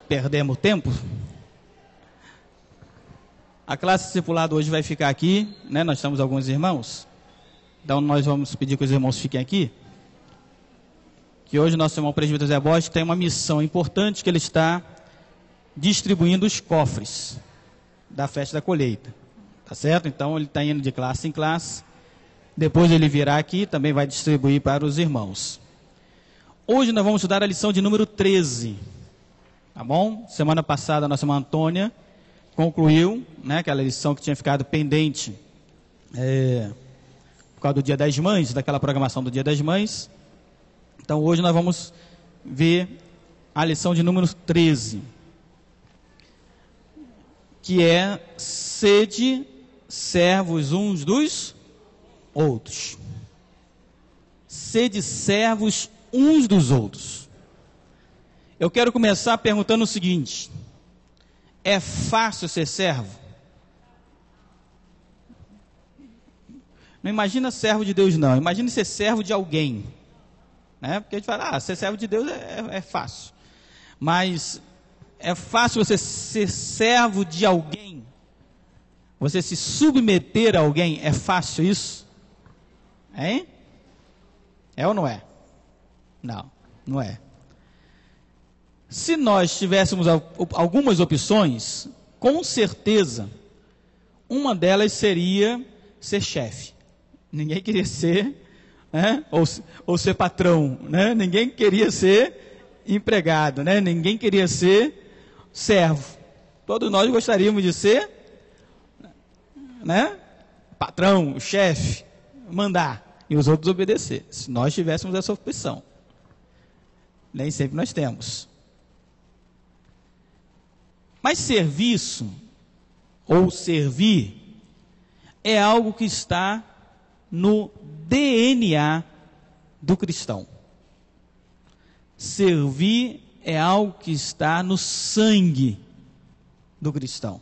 perdemos tempo. A classe discipulado hoje vai ficar aqui, né? Nós temos alguns irmãos. Então nós vamos pedir que os irmãos fiquem aqui. Que hoje nosso irmão presbítero Zé Borges tem uma missão importante, que ele está distribuindo os cofres da festa da colheita. Tá certo? Então ele está indo de classe em classe. Depois ele virá aqui e também vai distribuir para os irmãos. Hoje nós vamos estudar a lição de número 13. Tá bom? Semana passada a nossa irmã Antônia concluiu, né, aquela lição que tinha ficado pendente por causa do Dia das Mães, daquela programação do Dia das Mães. Então hoje nós vamos ver a lição de número 13, que é: sede servos uns dos outros. Sede servos uns dos outros. Eu quero começar perguntando o seguinte: é fácil ser servo? Não imagina servo de Deus, não. Imagine ser servo de alguém, né? Porque a gente fala, ser servo de Deus é fácil. Mas é fácil você ser servo de alguém? Você se submeter a alguém? É fácil isso? Hein? É ou não é? Não, não é. Se nós tivéssemos algumas opções, com certeza, uma delas seria ser chefe. Ninguém queria ser, né? ou ser patrão, né? Ninguém queria ser empregado, né? Ninguém queria ser servo. Todos nós gostaríamos de ser, né? Patrão, chefe, mandar, e os outros obedecer, se nós tivéssemos essa opção. Nem sempre nós temos. Mas serviço, ou servir, é algo que está no DNA do cristão. Servir é algo que está no sangue do cristão.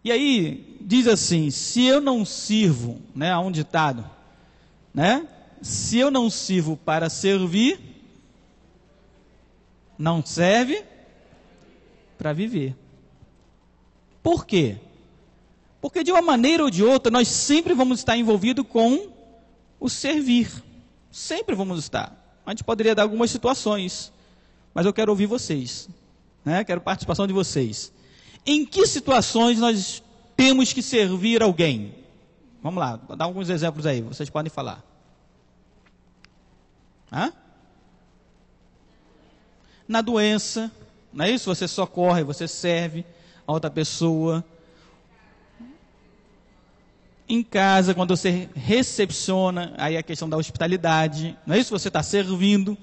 E aí, diz assim: se eu não sirvo, né, há um ditado, né? Se eu não sirvo para servir, não serve para viver. Por quê? Porque de uma maneira ou de outra, nós sempre vamos estar envolvidos com o servir. Sempre vamos estar. A gente poderia dar algumas situações, mas eu quero ouvir vocês, né? Quero a participação de vocês. Em que situações nós temos que servir alguém? Vamos lá, vou dar alguns exemplos aí, vocês podem falar. Na doença, não é isso? Você socorre, você serve a outra pessoa. Em casa, quando você recepciona, aí a questão da hospitalidade, não é isso? Você está servindo.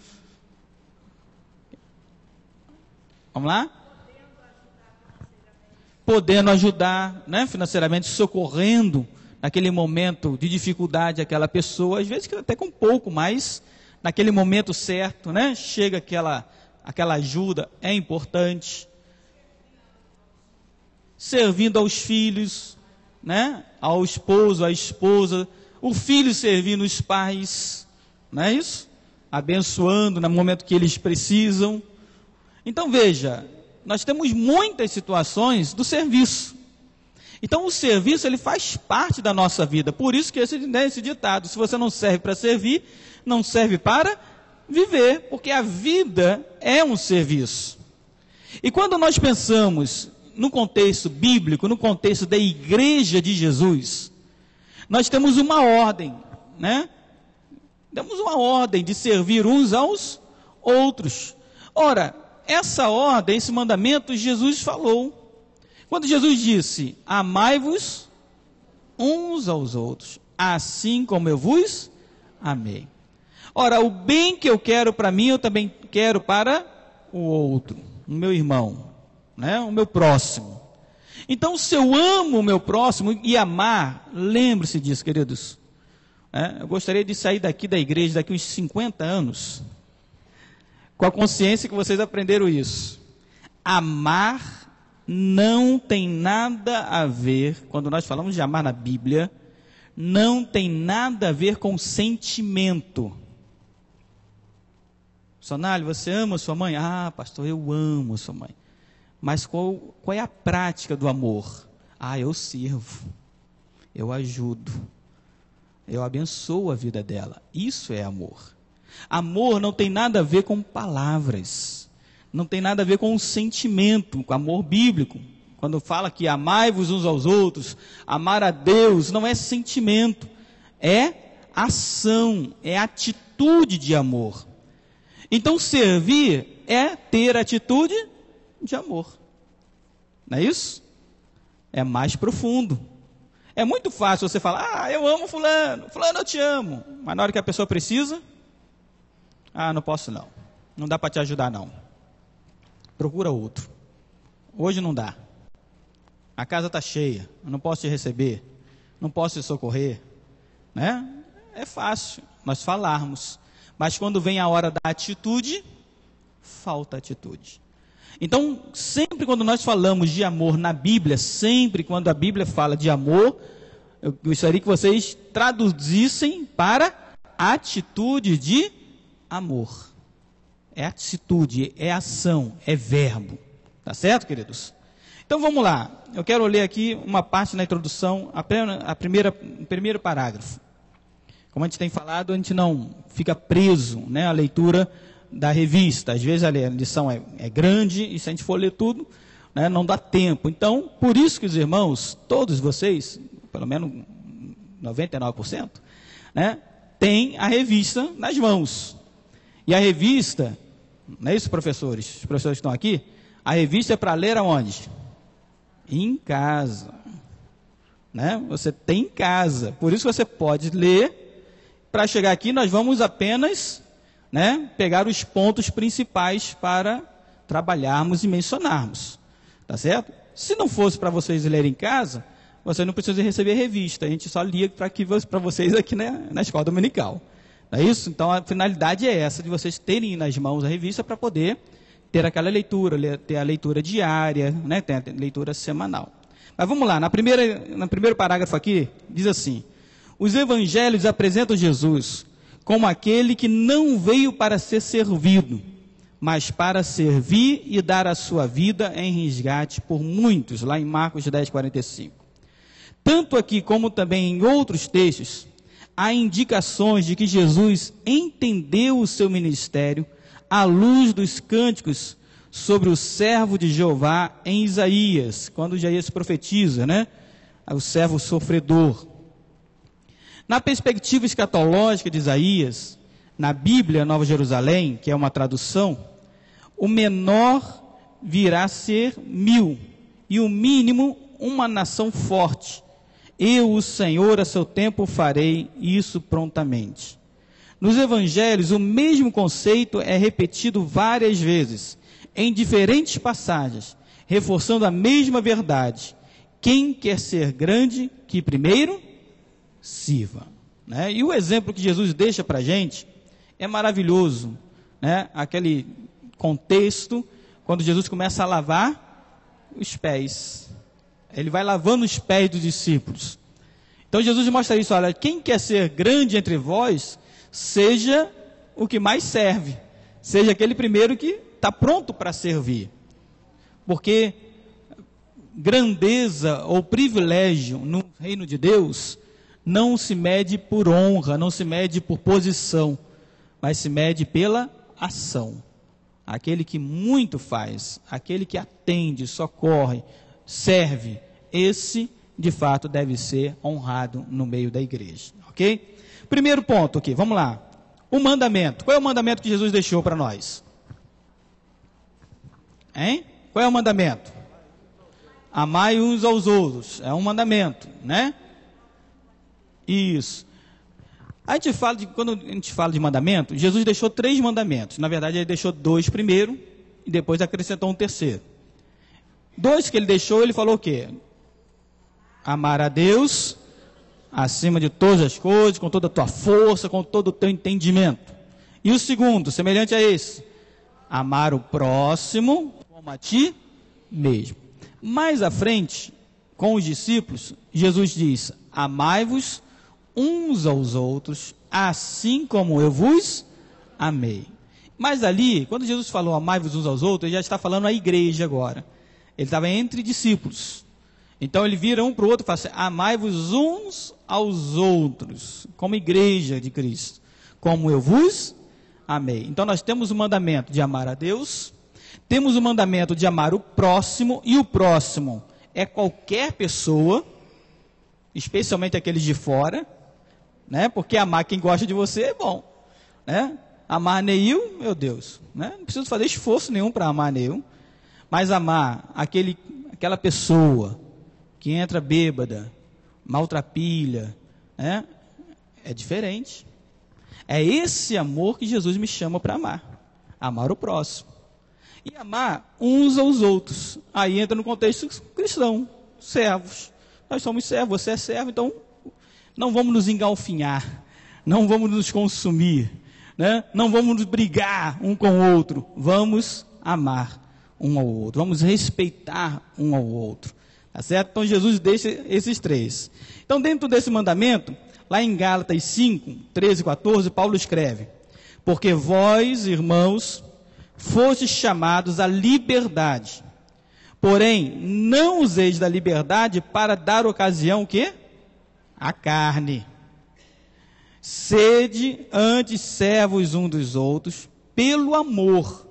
Vamos lá? Podendo ajudar, né, financeiramente, socorrendo naquele momento de dificuldade aquela pessoa, às vezes até com pouco, mas naquele momento certo, né, chega aquela ajuda, é importante. Servindo aos filhos, né, ao esposo, à esposa, o filho servindo os pais, não é isso? Abençoando no momento que eles precisam. Então veja, nós temos muitas situações do serviço. Então o serviço, ele faz parte da nossa vida. Por isso que esse ditado: se você não serve para servir, não serve para viver, porque a vida é um serviço. E quando nós pensamos no contexto bíblico, no contexto da igreja de Jesus, nós temos uma ordem, né? Temos uma ordem de servir uns aos outros. Ora, essa ordem, esse mandamento, Jesus falou. Quando Jesus disse: amai-vos uns aos outros, assim como eu vos amei. Ora, o bem que eu quero para mim, eu também quero para o outro, o meu irmão, né? O meu próximo. Então, se eu amo o meu próximo, e amar, lembre-se disso, queridos. Eu gostaria de sair daqui da igreja daqui uns 50 anos, com a consciência que vocês aprenderam isso. Amar não tem nada a ver, quando nós falamos de amar na Bíblia, não tem nada a ver com sentimento. Sonali, você ama sua mãe? Ah, pastor, eu amo sua mãe. Mas qual é a prática do amor? Ah, eu sirvo, eu ajudo, eu abençoo a vida dela. Isso é amor. Amor não tem nada a ver com palavras, não tem nada a ver com um sentimento, com amor bíblico. Quando fala que amai-vos uns aos outros, amar a Deus, não é sentimento, é ação, é atitude de amor. Então servir é ter atitude de amor. Não é isso? É mais profundo. É muito fácil você falar, ah, eu amo fulano, fulano eu te amo. Mas na hora que a pessoa precisa, ah, não posso não. Não dá para te ajudar não. Procura outro. Hoje não dá. A casa está cheia, eu não posso te receber, não posso te socorrer. Né? É fácil nós falarmos. Mas quando vem a hora da atitude, falta atitude. Então, sempre quando nós falamos de amor na Bíblia, sempre quando a Bíblia fala de amor, eu gostaria que vocês traduzissem para atitude de amor. É atitude, é ação, é verbo. Tá certo, queridos? Então vamos lá. Eu quero ler aqui uma parte na introdução, o primeiro parágrafo. Como a gente tem falado, a gente não fica preso, né, à leitura da revista. Às vezes a lição é grande e se a gente for ler tudo, né, não dá tempo. Então, por isso que os irmãos, todos vocês, pelo menos 99%, né, têm a revista nas mãos. E a revista, não é isso, professores? Os professores que estão aqui, a revista é para ler aonde? Em casa. Né? Você tem em casa. Por isso você pode ler. Para chegar aqui, nós vamos apenas, né, pegar os pontos principais para trabalharmos e mencionarmos. Tá certo? Se não fosse para vocês lerem em casa, vocês não precisam receber revista. A gente só lia para vocês aqui, né, na escola dominical. Não é isso? Então, a finalidade é essa, de vocês terem nas mãos a revista para poder ter aquela leitura, ter a leitura diária, né, ter a leitura semanal. Mas vamos lá, no primeiro parágrafo aqui, diz assim: os evangelhos apresentam Jesus como aquele que não veio para ser servido, mas para servir e dar a sua vida em resgate por muitos, lá em Marcos 10:45. Tanto aqui como também em outros textos, há indicações de que Jesus entendeu o seu ministério à luz dos cânticos sobre o servo de Jeová em Isaías, quando Isaías profetiza, né? O servo sofredor. Na perspectiva escatológica de Isaías, na Bíblia Nova Jerusalém, que é uma tradução, o menor virá a ser 1000, e o mínimo uma nação forte. Eu, o Senhor, a seu tempo farei isso prontamente. Nos evangelhos, o mesmo conceito é repetido várias vezes, em diferentes passagens, reforçando a mesma verdade. Quem quer ser grande, que primeiro sirva. Né? E o exemplo que Jesus deixa para a gente é maravilhoso. Né? Aquele contexto, quando Jesus começa a lavar os pés. Ele vai lavando os pés dos discípulos. Então Jesus mostra isso, olha, quem quer ser grande entre vós, seja o que mais serve. Seja aquele primeiro que está pronto para servir. Porque grandeza ou privilégio no reino de Deus não se mede por honra, não se mede por posição, mas se mede pela ação. Aquele que muito faz, aquele que atende, socorre, serve, esse de fato deve ser honrado no meio da igreja, ok? Primeiro ponto aqui, vamos lá. O mandamento. Qual é o mandamento que Jesus deixou para nós? Hein? Qual é o mandamento? Amai uns aos outros. É um mandamento, né? Isso. Quando a gente fala de mandamento, Jesus deixou 3 mandamentos. Na verdade, ele deixou 2 primeiro e depois acrescentou um terceiro. 2 que ele deixou, ele falou o quê? Amar a Deus acima de todas as coisas, com toda a tua força, com todo o teu entendimento. E o segundo, semelhante a esse, amar o próximo como a ti mesmo. Mais à frente, com os discípulos, Jesus diz: amai-vos uns aos outros, assim como eu vos amei. Mas ali, quando Jesus falou amai-vos uns aos outros, ele já está falando à igreja agora. Ele estava entre discípulos. Então ele vira um para o outro e fala assim, amai-vos uns aos outros, como igreja de Cristo, como eu vos amei. Então nós temos o mandamento de amar a Deus, temos o mandamento de amar o próximo, e o próximo é qualquer pessoa, especialmente aqueles de fora, né? Porque amar quem gosta de você é bom, né? Amar Neil, meu Deus, né? Não preciso fazer esforço nenhum para amar Neil, mas amar aquela pessoa que entra bêbada, maltrapilha, né? É diferente. É esse amor que Jesus me chama para amar o próximo. E amar uns aos outros. Aí entra no contexto cristão, servos. Nós somos servos, você é servo, então não vamos nos engalfinhar, não vamos nos consumir, né? Não vamos brigar um com o outro, vamos amar um ao outro, vamos respeitar um ao outro. Tá certo? Então Jesus deixa esses três. Então dentro desse mandamento, lá em Gálatas 5, 13 e 14, Paulo escreve, porque vós, irmãos, fostes chamados à liberdade, porém não useis da liberdade para dar ocasião, o quê? À carne. Sede antes servos uns dos outros, pelo amor,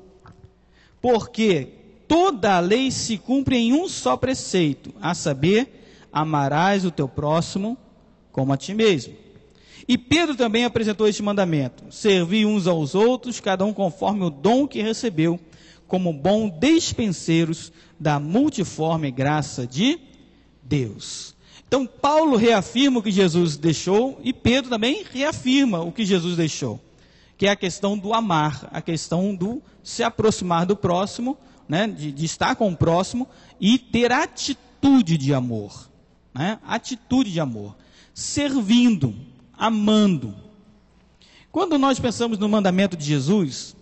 porque toda a lei se cumpre em um só preceito, a saber, amarás o teu próximo como a ti mesmo. E Pedro também apresentou este mandamento, servi uns aos outros, cada um conforme o dom que recebeu, como bom despenseiros da multiforme graça de Deus. Então Paulo reafirma o que Jesus deixou, e Pedro também reafirma o que Jesus deixou, que é a questão do amar, a questão do se aproximar do próximo, né, de estar com o próximo e ter atitude de amor, né, atitude de amor, servindo, amando. Quando nós pensamos no mandamento de Jesus,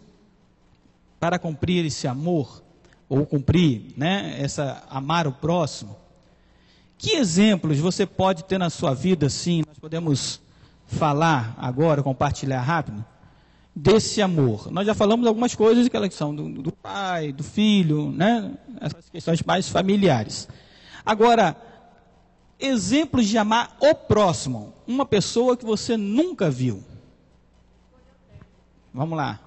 para cumprir esse amor, ou cumprir, né, amar o próximo, que exemplos você pode ter na sua vida, assim, nós podemos falar agora, compartilhar rápido, desse amor? Nós já falamos algumas coisas que são do pai, do filho, né? Essas questões mais familiares. Agora, exemplos de amar o próximo, uma pessoa que você nunca viu. Vamos lá.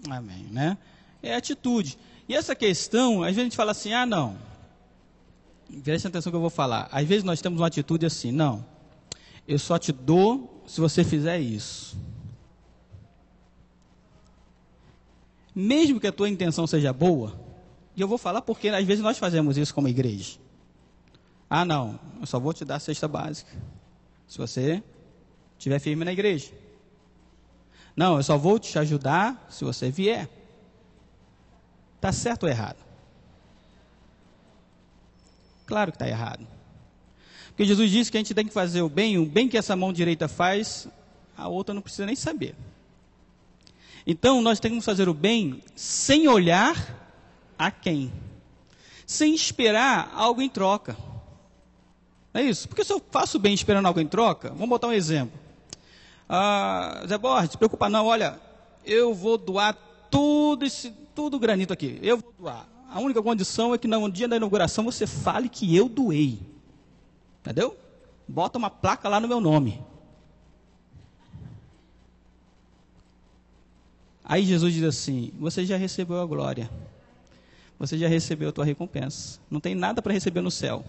Amém, né? É atitude. E essa questão, às vezes a gente fala assim, não, presta atenção que eu vou falar. Às vezes nós temos uma atitude assim, não, eu só te dou se você fizer isso. Mesmo que a tua intenção seja boa, e eu vou falar porque às vezes nós fazemos isso como igreja. Não, eu só vou te dar a cesta básica se você estiver firme na igreja. Não, eu só vou te ajudar se você vier. Está certo ou errado? Claro que está errado. Porque Jesus disse que a gente tem que fazer o bem que essa mão direita faz, a outra não precisa nem saber. Então, nós temos que fazer o bem sem olhar a quem. Sem esperar algo em troca. Não é isso? Porque se eu faço o bem esperando algo em troca, vamos botar um exemplo. Zé Borges, se preocupa não, olha, eu vou doar tudo granito aqui, eu vou doar. A única condição é que no dia da inauguração você fale que eu doei. Entendeu? Bota uma placa lá no meu nome. Aí Jesus diz assim: você já recebeu a glória. Você já recebeu a tua recompensa. Não tem nada para receber no céu.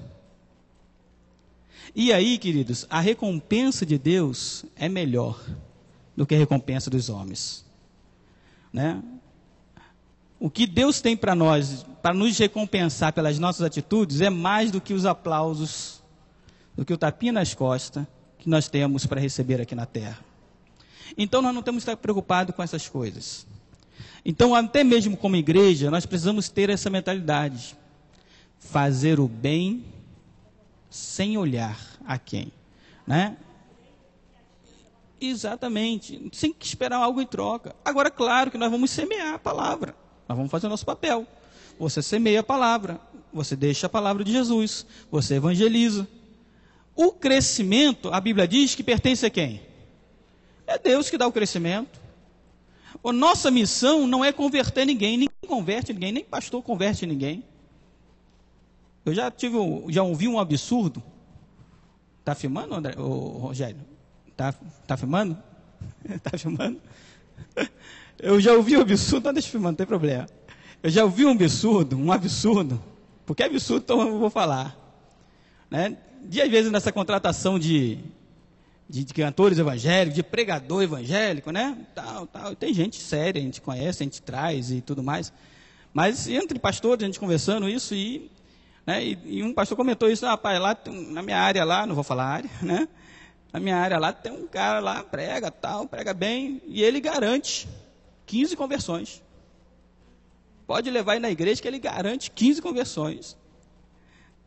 E aí, queridos, a recompensa de Deus é melhor do que a recompensa dos homens. Né? O que Deus tem para nós, para nos recompensar pelas nossas atitudes, é mais do que os aplausos, do que o tapinha nas costas que nós temos para receber aqui na terra. Então nós não temos que estar preocupados com essas coisas. Então, até mesmo como igreja, nós precisamos ter essa mentalidade. Fazer o bem sem olhar a quem. Né? Exatamente. Sem esperar algo em troca. Agora, claro que nós vamos semear a palavra. Nós vamos fazer o nosso papel. Você semeia a palavra. Você deixa a palavra de Jesus. Você evangeliza. O crescimento, a Bíblia diz que pertence a quem? É Deus que dá o crescimento. A nossa missão não é converter ninguém converte ninguém, nem pastor converte ninguém. Eu já ouvi um absurdo. Está filmando, André? Rogério? Está filmando? Está filmando? Eu já ouvi um absurdo, não deixa eu filmar, não tem problema. Eu já ouvi um absurdo, porque é absurdo, então eu vou falar. Né? Às vezes nessa contratação de cantores evangélicos, de pregador evangélico, né? Tal. Tem gente séria, a gente conhece, a gente traz e tudo mais. Mas entre pastores, a gente conversando isso, né? E um pastor comentou isso: rapaz, lá na minha área lá, não vou falar área, né? Na minha área lá tem um cara lá, prega bem, e ele garante 15 conversões. Pode levar aí na igreja que ele garante 15 conversões.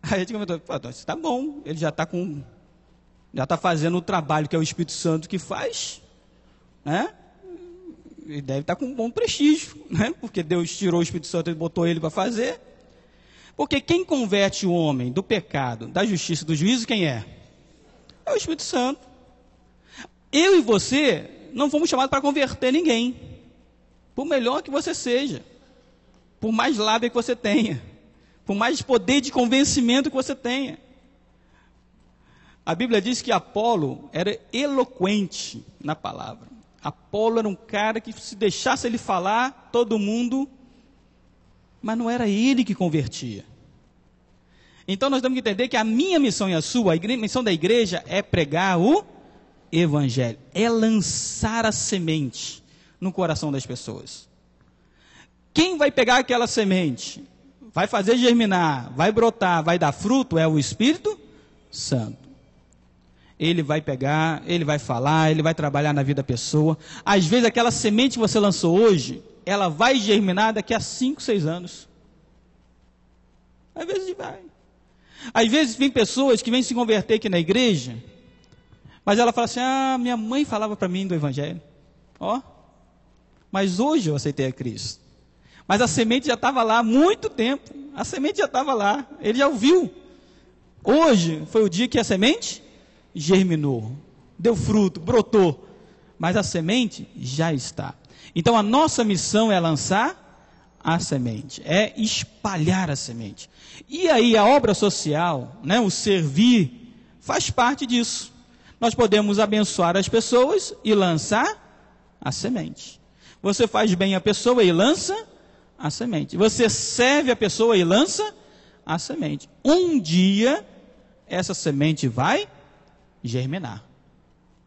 Aí a gente comentou: isso está bom, ele já está fazendo o trabalho que é o Espírito Santo que faz, né? Ele deve estar com um bom prestígio, né? Porque Deus tirou o Espírito Santo e botou ele para fazer. Porque quem converte o homem do pecado, da justiça e do juízo, quem é? É o Espírito Santo. Eu e você não fomos chamados para converter ninguém, por melhor que você seja, por mais lábia que você tenha, por mais poder de convencimento que você tenha. A Bíblia diz que Apolo era eloquente na palavra. Apolo era um cara que, se deixasse ele falar, todo mundo... Mas não era ele que convertia. Então nós temos que entender que a minha missão e a sua, a missão da igreja, é pregar o evangelho. É lançar a semente no coração das pessoas. Quem vai pegar aquela semente, vai fazer germinar, vai brotar, vai dar fruto, é o Espírito Santo. Ele vai pegar, ele vai falar, ele vai trabalhar na vida da pessoa. Às vezes aquela semente que você lançou hoje, ela vai germinar daqui a 5, 6 anos. Às vezes vai. Às vezes vem pessoas que vêm se converter aqui na igreja, mas ela fala assim: minha mãe falava para mim do evangelho. Mas hoje eu aceitei a Cristo. Mas a semente já estava lá há muito tempo. A semente já estava lá. Ele já ouviu. Hoje foi o dia que a semente germinou, deu fruto, brotou, mas a semente já está. Então a nossa missão é lançar a semente, é espalhar a semente. E aí a obra social, né, o servir, faz parte disso. Nós podemos abençoar as pessoas e lançar a semente. Você faz bem a pessoa e lança a semente. Você serve a pessoa e lança a semente. Um dia essa semente vai germinar.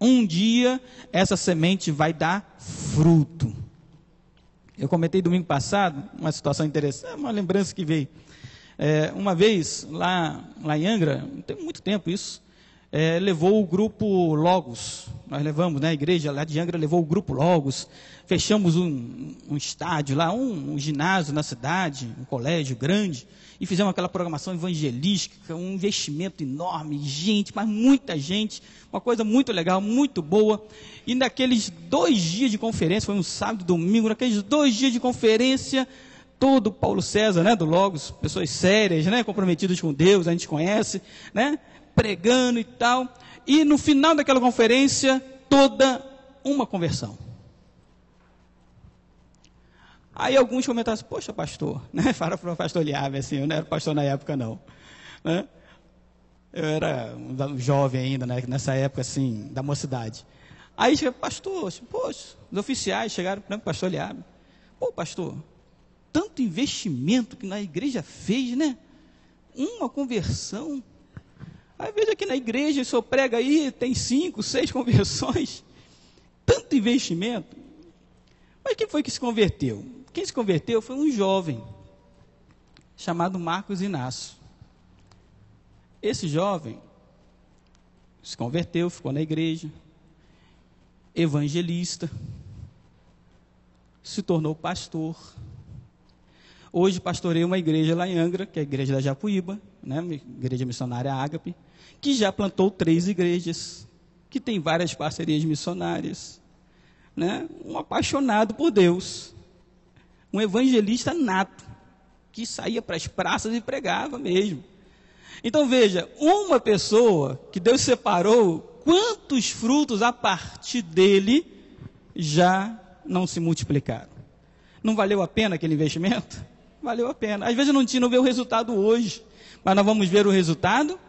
Um dia essa semente vai dar fruto. Eu comentei domingo passado uma situação interessante, uma lembrança que veio. Uma vez lá em Angra, não tem muito tempo isso, levou o grupo Logos. Nós levamos, né, a igreja lá de Angra levou o grupo Logos. Fechamos um estádio lá, um ginásio na cidade, um colégio grande, e fizemos aquela programação evangelística, um investimento enorme, gente, mas muita gente, uma coisa muito legal, muito boa. E naqueles 2 dias de conferência, foi um sábado e domingo, naqueles 2 dias de conferência, todo Paulo César, né, do Logos, pessoas sérias, né, comprometidas com Deus, a gente conhece, né, pregando e tal. E no final daquela conferência, toda uma conversão. Aí alguns comentaram assim, poxa, pastor, né? Fala para o pastor Liave, assim, eu não era pastor na época, não. Né? Eu era um jovem ainda, né? Nessa época, assim, da mocidade. Aí, pastor, poxa, os oficiais chegaram para o pastor Liave. Pô, pastor, tanto investimento que na igreja fez, né? Uma conversão. Aí veja que na igreja, o senhor prega aí, tem 5, 6 conversões. Tanto investimento. Mas quem foi que se converteu? Quem se converteu foi um jovem, chamado Marcos Inácio. Esse jovem se converteu, ficou na igreja, evangelista, se tornou pastor. Hoje pastoreia uma igreja lá em Angra, que é a igreja da Japuíba, né, igreja missionária Ágape, que já plantou 3 igrejas, que tem várias parcerias missionárias, né, um apaixonado por Deus, um evangelista nato, que saía para as praças e pregava mesmo. Então veja, uma pessoa que Deus separou, quantos frutos a partir dele já não se multiplicaram? Não valeu a pena aquele investimento? Valeu a pena. Às vezes a gente não vê o resultado hoje, mas nós vamos ver o resultado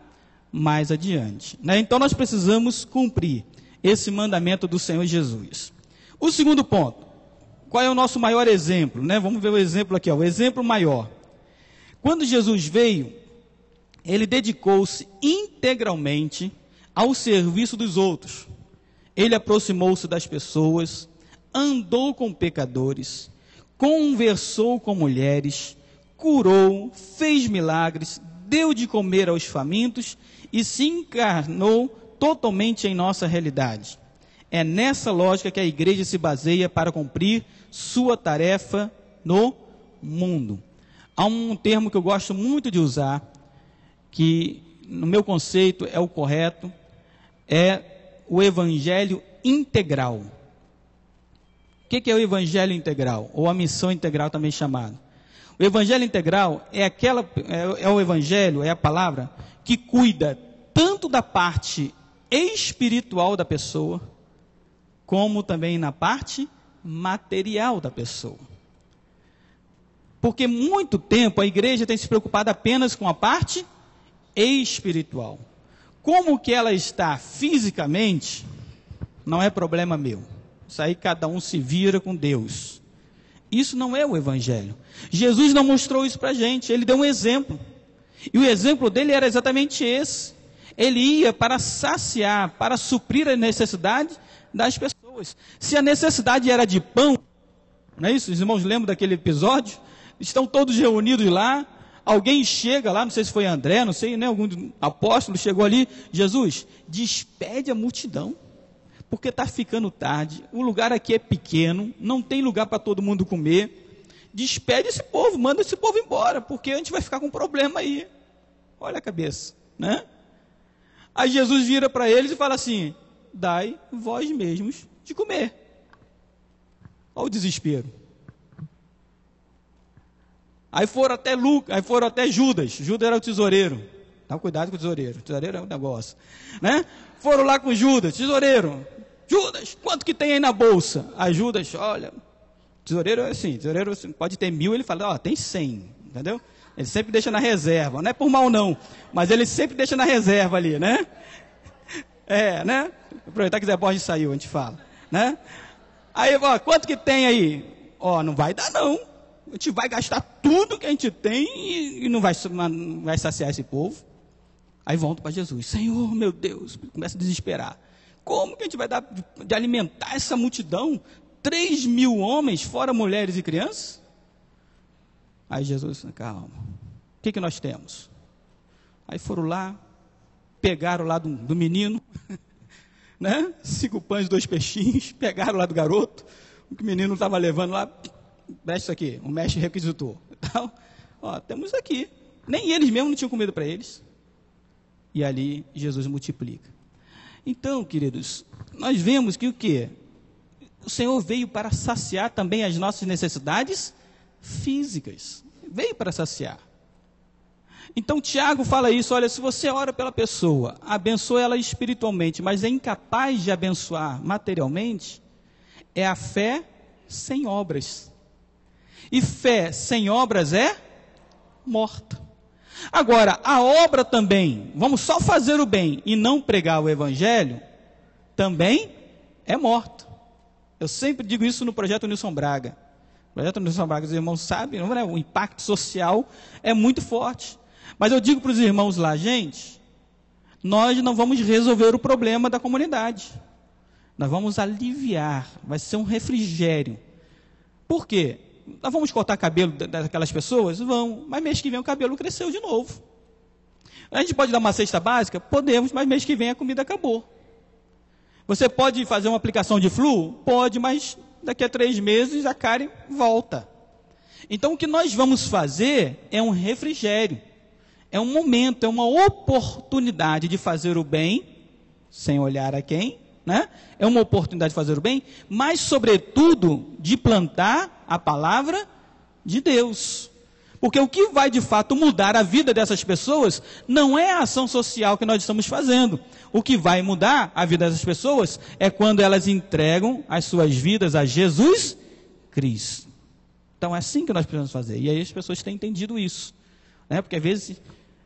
mais adiante, né? Então nós precisamos cumprir esse mandamento do Senhor Jesus. O segundo ponto, qual é o nosso maior exemplo, né? Vamos ver o exemplo aqui, ó, o exemplo maior. Quando Jesus veio, ele dedicou-se integralmente ao serviço dos outros. Ele aproximou-se das pessoas, andou com pecadores, conversou com mulheres, curou, fez milagres, deu de comer aos famintos e se encarnou totalmente em nossa realidade. É nessa lógica que a igreja se baseia para cumprir sua tarefa no mundo. Há um termo que eu gosto muito de usar, que no meu conceito é o correto, é o evangelho integral. O que é o evangelho integral? Ou a missão integral também chamado. O evangelho integral é o evangelho, é a palavra, que cuida tanto da parte espiritual da pessoa, como também na parte material da pessoa. Porque muito tempo a igreja tem se preocupado apenas com a parte espiritual. Como que ela está fisicamente, não é problema meu. Isso aí cada um se vira com Deus. Isso não é o evangelho. Jesus não mostrou isso para a gente, ele deu um exemplo. E o exemplo dele era exatamente esse. Ele ia para saciar, para suprir a necessidade das pessoas. Se a necessidade era de pão, não é isso? Os irmãos lembram daquele episódio? Estão todos reunidos lá, alguém chega lá, não sei se foi André, não sei, né, algum apóstolo chegou ali, Jesus, despede a multidão, porque está ficando tarde, o lugar aqui é pequeno, não tem lugar para todo mundo comer, despede esse povo, manda esse povo embora, porque a gente vai ficar com um problema aí. Olha a cabeça, né? Aí Jesus vira para eles e fala assim, dai vós mesmos de comer. Olha o desespero. Aí foram até Lucas, aí foram até Judas. Judas era o tesoureiro. Dá cuidado com o tesoureiro. O tesoureiro é um negócio, né? Foram lá com Judas, tesoureiro. Judas, quanto que tem aí na bolsa? Aí Judas, olha, tesoureiro é assim, tesoureiro pode ter 1000, ele fala, ó, tem 100, entendeu? Ele sempre deixa na reserva, não é por mal não, mas ele sempre deixa na reserva ali, né? É, né? Aproveitar que Zé Borges saiu, a gente fala, né? Aí, ó, quanto que tem aí? Ó, não vai dar não. A gente vai gastar tudo que a gente tem e não vai saciar esse povo. Aí volta para Jesus. Senhor, meu Deus, começa a desesperar. Como que a gente vai dar de alimentar essa multidão? 3.000 homens, fora mulheres e crianças? Aí Jesus, calma. O que nós temos? Aí foram lá, pegaram lá do menino, né? 5 pães e 2 peixinhos, pegaram lá do garoto, o que o menino estava levando lá. Presta isso aqui, o mestre requisitou. Então, ó, temos aqui. Nem eles mesmos não tinham comida para eles. E ali Jesus multiplica. Então, queridos, nós vemos que o quê? O Senhor veio para saciar também as nossas necessidades físicas. Veio para saciar. Então, Tiago fala isso, olha, se você ora pela pessoa, abençoa ela espiritualmente, mas é incapaz de abençoar materialmente, é a fé sem obras. E fé sem obras é morta. Agora, a obra também, vamos só fazer o bem e não pregar o evangelho, também é morta. Eu sempre digo isso no projeto Nilson Braga. O projeto Nilson Braga, os irmãos sabem, não é? O impacto social é muito forte. Mas eu digo para os irmãos lá, gente, nós não vamos resolver o problema da comunidade. Nós vamos aliviar, vai ser um refrigério. Por quê? Nós vamos cortar cabelo daquelas pessoas? Vamos, mas mês que vem o cabelo cresceu de novo. A gente pode dar uma cesta básica? Podemos, mas mês que vem a comida acabou. Você pode fazer uma aplicação de flu? Pode, mas daqui a 3 meses a cárie volta. Então o que nós vamos fazer é um refrigério. É um momento, é uma oportunidade de fazer o bem, sem olhar a quem, né? É uma oportunidade de fazer o bem, mas sobretudo de plantar a palavra de Deus. Porque o que vai de fato mudar a vida dessas pessoas não é a ação social que nós estamos fazendo. O que vai mudar a vida dessas pessoas é quando elas entregam as suas vidas a Jesus Cristo. Então é assim que nós precisamos fazer. E aí as pessoas têm entendido isso, né? Porque às vezes,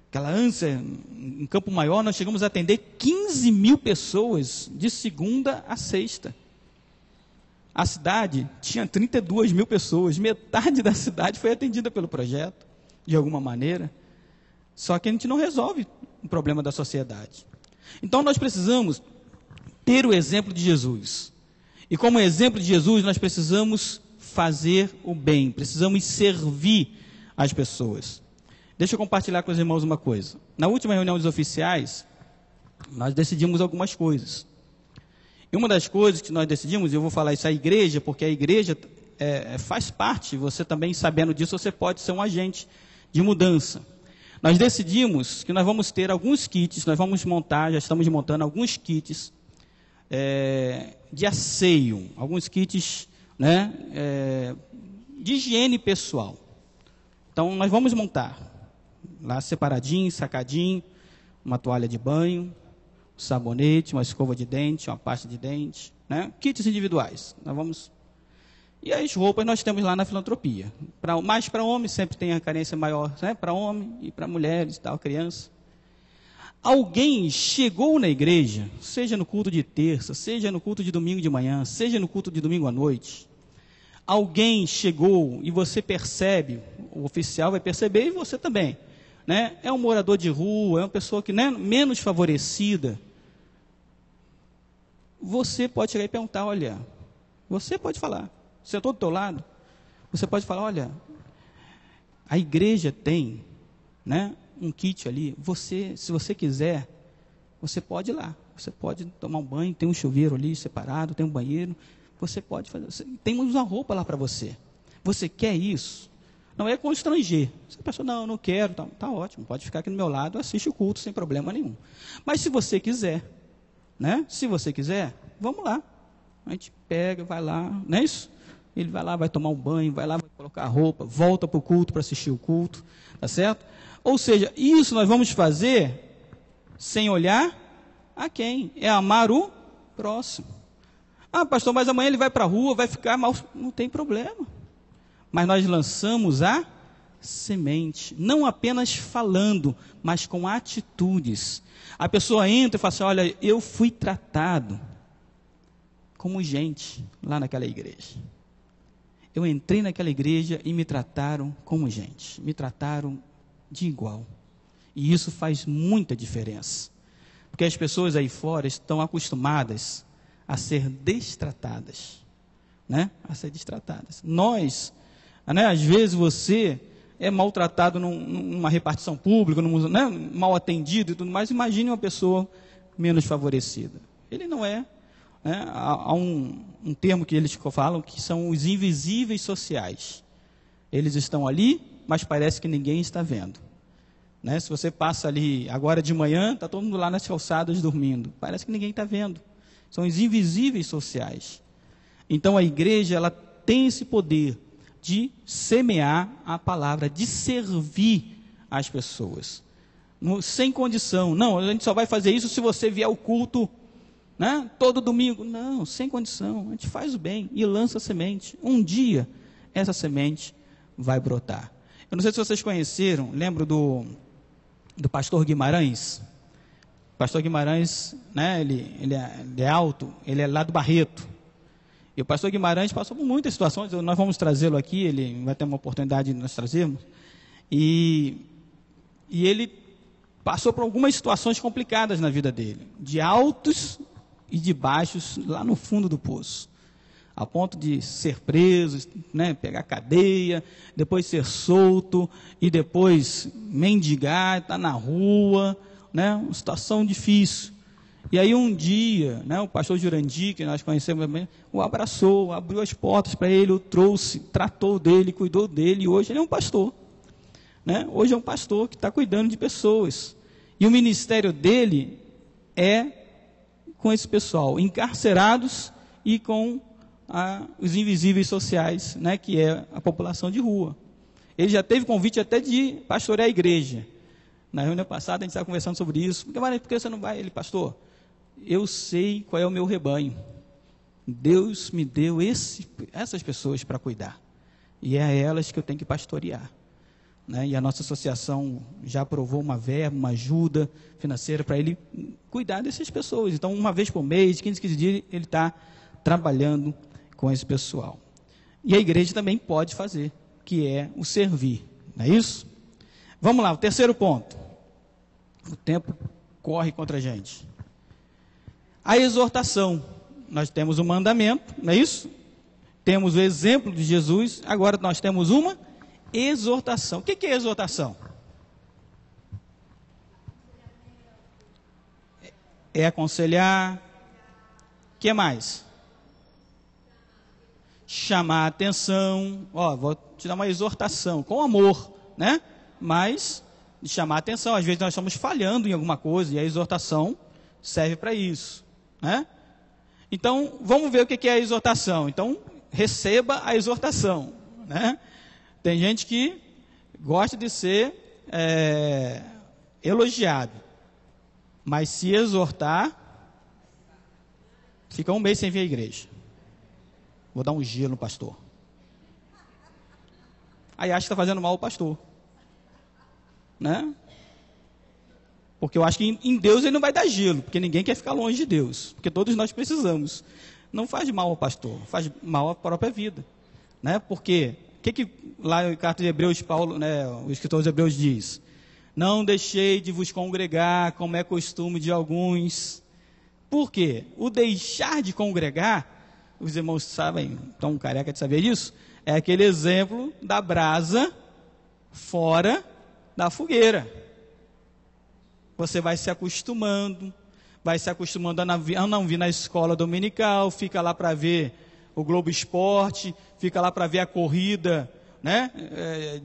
aquela ânsia, em Campo Maior, nós chegamos a atender 15 mil pessoas de segunda a sexta. A cidade tinha 32 mil pessoas, metade da cidade foi atendida pelo projeto, de alguma maneira. Só que a gente não resolve o problema da sociedade. Então nós precisamos ter o exemplo de Jesus. E como exemplo de Jesus, nós precisamos fazer o bem, precisamos servir as pessoas. Deixa eu compartilhar com os irmãos uma coisa. Na última reunião dos oficiais, nós decidimos algumas coisas. E uma das coisas que nós decidimos, e eu vou falar isso à igreja, porque a igreja faz parte, você também sabendo disso, você pode ser um agente de mudança. Nós decidimos que nós vamos ter alguns kits, nós vamos montar, já estamos montando alguns kits de asseio, alguns kits, né, de higiene pessoal. Então nós vamos montar lá separadinho, sacadinho, uma toalha de banho, um sabonete, uma escova de dente, uma pasta de dente, né? Kits individuais. Nós vamos. E as roupas nós temos lá na filantropia. Mais para homem, sempre tem a carência maior, né? Para homem e para mulheres e tal, criança. Alguém chegou na igreja, seja no culto de terça, seja no culto de domingo de manhã, seja no culto de domingo à noite. Alguém chegou e você percebe, o oficial vai perceber e você também, né? É um morador de rua, é uma pessoa que, né, menos favorecida. Você pode chegar e perguntar, olha, você pode falar, sentou do teu lado, você pode falar, olha, a igreja tem, né, um kit ali, se você quiser, você pode ir lá, você pode tomar um banho, tem um chuveiro ali separado, tem um banheiro, você pode fazer, tem uma roupa lá para você. Você quer isso? Não é constranger. Se a pessoa, não quero, tá ótimo, pode ficar aqui do meu lado, assiste o culto sem problema nenhum. Mas se você quiser, né? Se você quiser, vamos lá. A gente pega, vai lá, não é isso? Ele vai lá, vai tomar um banho, vai lá, vai colocar a roupa, volta para o culto para assistir o culto, tá certo? Ou seja, isso nós vamos fazer sem olhar a quem? É amar o próximo. Ah, pastor, mas amanhã ele vai para a rua, vai ficar mal. Não tem problema. Mas nós lançamos a semente, não apenas falando, mas com atitudes. A pessoa entra e fala assim, olha, eu fui tratado como gente lá naquela igreja. Eu entrei naquela igreja e me trataram como gente, me trataram de igual. E isso faz muita diferença. Porque as pessoas aí fora estão acostumadas a ser destratadas, né? A ser destratadas. Nós, né, às vezes você é maltratado numa repartição pública, né, mal atendido e tudo mais. Imagine uma pessoa menos favorecida. Ele não é, né, há um termo que eles falam que são os invisíveis sociais. Eles estão ali, mas parece que ninguém está vendo. Né? Se você passa ali agora de manhã, está todo mundo lá nas calçadas dormindo. Parece que ninguém está vendo. São os invisíveis sociais. Então a igreja, ela tem esse poder de semear a palavra, de servir as pessoas. Sem condição. Não, a gente só vai fazer isso se você vier ao culto né? Todo domingo. Não, sem condição. A gente faz o bem e lança a semente. Um dia, essa semente vai brotar. Eu não sei se vocês conheceram, lembro do pastor Guimarães. O pastor Guimarães, né, ele é alto, ele é lá do Barreto. E o pastor Guimarães passou por muitas situações, nós vamos trazê-lo aqui, ele vai ter uma oportunidade de nós trazermos. E ele passou por algumas situações complicadas na vida dele, de altos e de baixos, lá no fundo do poço. A ponto de ser preso, né, pegar cadeia, depois ser solto, e depois mendigar, estar na rua, né, uma situação difícil. E aí um dia, né, o pastor Jurandir, que nós conhecemos também, o abraçou, abriu as portas para ele, o trouxe, tratou dele, cuidou dele, e hoje ele é um pastor. Né? Hoje é um pastor que está cuidando de pessoas. E o ministério dele é com esse pessoal, encarcerados e com os invisíveis sociais, né, que é a população de rua. Ele já teve convite até de pastorear a igreja. Na reunião passada a gente estava conversando sobre isso. Por que você não vai? Ele, pastor, eu sei qual é o meu rebanho. Deus me deu essas pessoas para cuidar. E é a elas que eu tenho que pastorear. Né? E a nossa associação já aprovou uma verba, uma ajuda financeira para ele cuidar dessas pessoas. Então, uma vez por mês, 15 dias, ele está trabalhando com esse pessoal. E a igreja também pode fazer, que é o servir. Não é isso? Vamos lá, o terceiro ponto. O tempo corre contra a gente. A exortação. Nós temos o mandamento, não é isso? Temos o exemplo de Jesus, agora nós temos uma exortação. O que é exortação? É aconselhar. O que mais? Chamar a atenção. Ó, vou te dar uma exortação, com amor, né? Mas de chamar a atenção. Às vezes nós estamos falhando em alguma coisa e a exortação serve para isso, né? Então, vamos ver o que é a exortação. Então, receba a exortação, né? Tem gente que gosta de ser elogiado, mas se exortar, fica um mês sem vir à igreja. Vou dar um gelo no pastor. Aí acha que está fazendo mal ao pastor, né? Porque eu acho que em Deus ele não vai dar gelo, porque ninguém quer ficar longe de Deus, porque todos nós precisamos. Não faz mal ao pastor, faz mal à própria vida, né? Porque o que lá em carta de Hebreus, Paulo, né, o escritor dos Hebreus diz? Não deixei de vos congregar, como é costume de alguns. Por quê? O deixar de congregar, os irmãos sabem, estão careca de saber disso, é aquele exemplo da brasa fora da fogueira. Você vai se acostumando a não vir na escola dominical, fica lá para ver o Globo Esporte, fica lá para ver a corrida, né,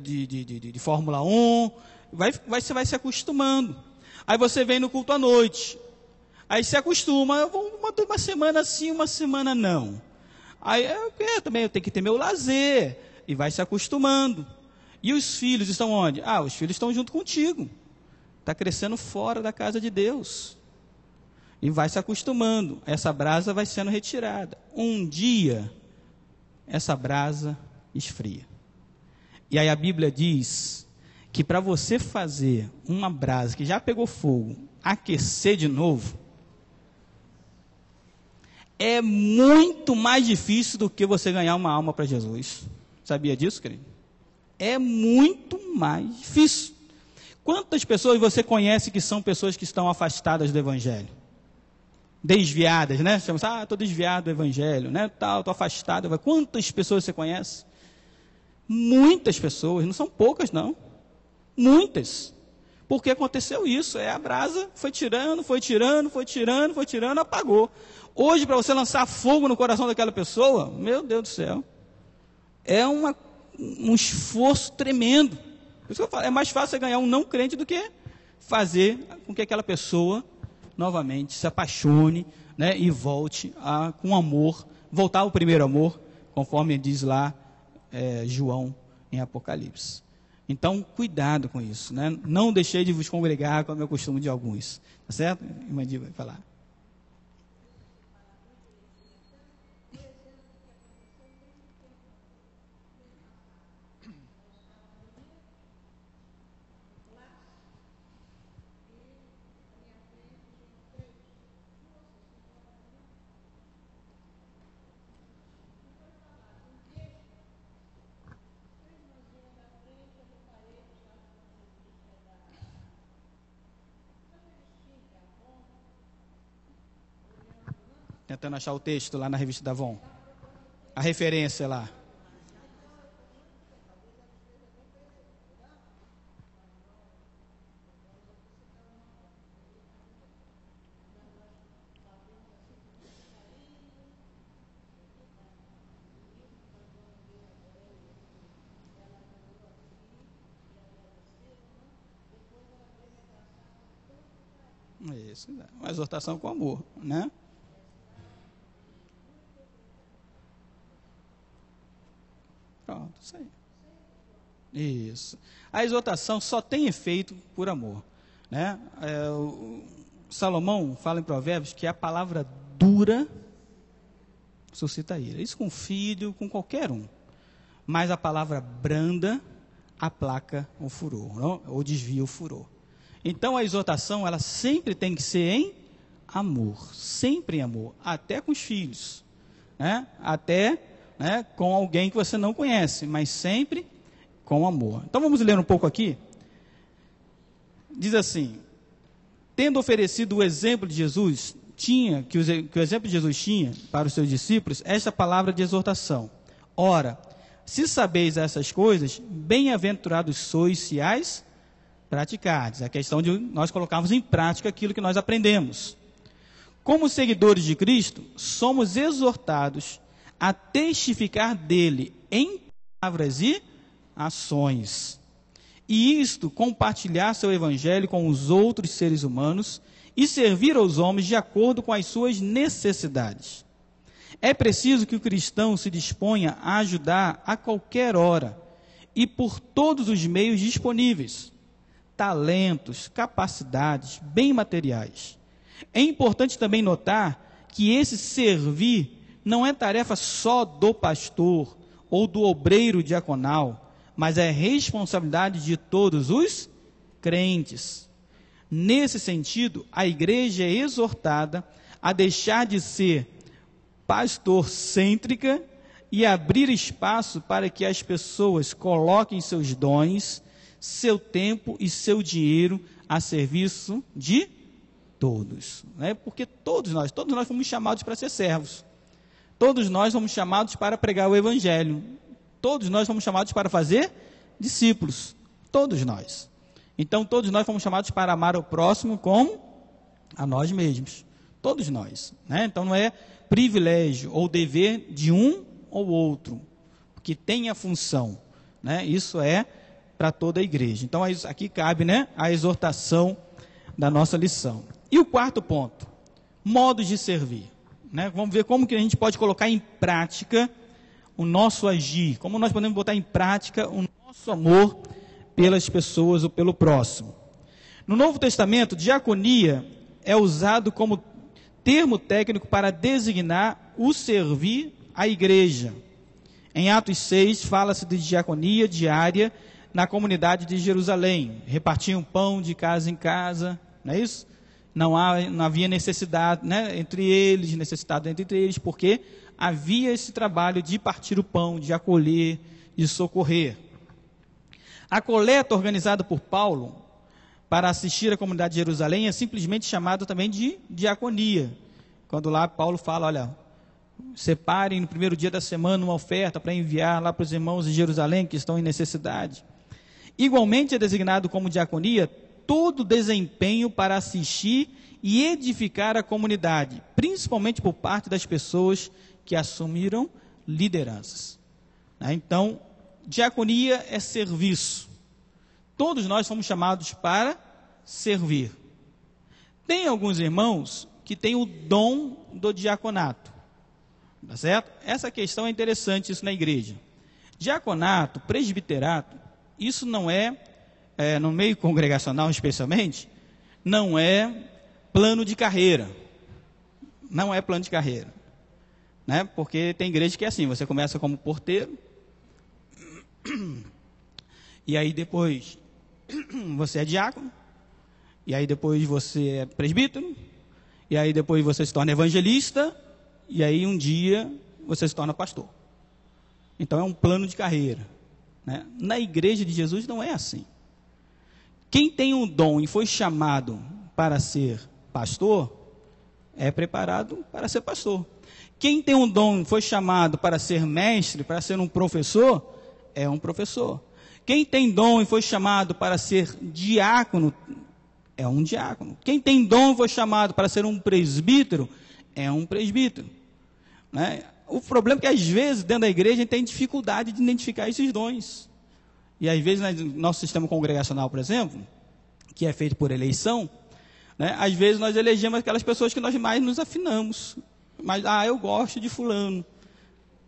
de Fórmula 1, você vai se acostumando. Aí você vem no culto à noite, aí se acostuma, eu vou uma semana sim, uma semana não. Aí também eu tenho que ter meu lazer, e vai se acostumando. E os filhos estão onde? Os filhos estão junto contigo. Está crescendo fora da casa de Deus. E vai se acostumando. Essa brasa vai sendo retirada. Um dia, essa brasa esfria. E aí a Bíblia diz que para você fazer uma brasa que já pegou fogo, aquecer de novo, é muito mais difícil do que você ganhar uma alma para Jesus. Sabia disso, querido? É muito mais difícil. Quantas pessoas você conhece que são pessoas que estão afastadas do Evangelho? Desviadas, né? Chama-se, estou desviado do Evangelho, né? Estou afastado. Quantas pessoas você conhece? Muitas pessoas, não são poucas não. Muitas. Porque aconteceu isso, a brasa foi tirando, apagou. Hoje, para você lançar fogo no coração daquela pessoa, meu Deus do céu, é um esforço tremendo. Por isso que eu falo, é mais fácil você ganhar um não crente do que fazer com que aquela pessoa novamente se apaixone, né, e volte com amor, voltar ao primeiro amor, conforme diz lá João em Apocalipse. Então, cuidado com isso, né? Não deixei de vos congregar, como é o costume de alguns. Tá certo? Irmã Di vai falar. Tentando achar o texto lá na revista da Avon. A referência lá. Isso, uma exortação com amor, né? Pronto, isso aí. Isso. A exortação só tem efeito por amor, né? Salomão fala em Provérbios que a palavra dura suscita ira. Isso com filho, com qualquer um. Mas a palavra branda aplaca o furor, não? Ou desvia o furor. Então a exortação, ela sempre tem que ser em amor, sempre em amor, até com os filhos, né? Até, né, com alguém que você não conhece, mas sempre com amor. Então vamos ler um pouco aqui. Diz assim: tendo oferecido o exemplo de Jesus, que o exemplo de Jesus tinha para os seus discípulos, esta palavra de exortação: ora, se sabeis essas coisas, bem-aventurados sois se as praticardes. A questão de nós colocarmos em prática aquilo que nós aprendemos. Como seguidores de Cristo, somos exortados a testificar dele em palavras e ações. E isto, compartilhar seu evangelho com os outros seres humanos e servir aos homens de acordo com as suas necessidades. É preciso que o cristão se disponha a ajudar a qualquer hora e por todos os meios disponíveis. Talentos, capacidades, bem materiais. É importante também notar que esse servir não é tarefa só do pastor ou do obreiro diaconal, mas é responsabilidade de todos os crentes. Nesse sentido, a igreja é exortada a deixar de ser pastor-cêntrica e abrir espaço para que as pessoas coloquem seus dons, seu tempo e seu dinheiro a serviço de todos, né? Porque todos nós fomos chamados para ser servos, todos nós fomos chamados para pregar o evangelho, todos nós fomos chamados para fazer discípulos, todos nós. Então todos nós fomos chamados para amar o próximo como a nós mesmos, todos nós, né? Então não é privilégio ou dever de um ou outro, que tem a função, né? Isso é para toda a igreja. Então aqui cabe, né, a exortação da nossa lição. E o quarto ponto, modos de servir, né? Vamos ver como que a gente pode colocar em prática o nosso agir, como nós podemos botar em prática o nosso amor pelas pessoas ou pelo próximo. No Novo Testamento, diaconia é usado como termo técnico para designar o servir à igreja. Em Atos 6, fala-se de diaconia diária na comunidade de Jerusalém. Repartiam pão de casa em casa, não é isso? Não havia necessidade, né, necessidade entre eles, porque havia esse trabalho de partir o pão, de acolher, de socorrer. A coleta organizada por Paulo para assistir a comunidade de Jerusalém é simplesmente chamada também de diaconia. Quando lá Paulo fala, olha, separem no primeiro dia da semana uma oferta para enviar lá para os irmãos de Jerusalém que estão em necessidade. Igualmente é designado como diaconia todo desempenho para assistir e edificar a comunidade, principalmente por parte das pessoas que assumiram lideranças. Então, diaconia é serviço. Todos nós somos chamados para servir. Tem alguns irmãos que têm o dom do diaconato, tá certo? Essa questão é interessante, isso na igreja. Diaconato, presbiterato, isso não é, no meio congregacional especialmente, não é plano de carreira. Não é plano de carreira, né? Porque tem igreja que é assim, você começa como porteiro, e aí depois você é diácono, e aí depois você é presbítero, e aí depois você se torna evangelista, e aí um dia você se torna pastor. Então é um plano de carreira, né? Na igreja de Jesus não é assim. Quem tem um dom e foi chamado para ser pastor, é preparado para ser pastor. Quem tem um dom foi chamado para ser mestre, para ser um professor, é um professor. Quem tem dom e foi chamado para ser diácono, é um diácono. Quem tem dom e foi chamado para ser um presbítero, é um presbítero. Né? O problema é que às vezes dentro da igreja a gente tem dificuldade de identificar esses dons. E às vezes no nosso sistema congregacional, por exemplo, que é feito por eleição, né? Às vezes nós elegemos aquelas pessoas que nós mais nos afinamos. Mas, eu gosto de fulano.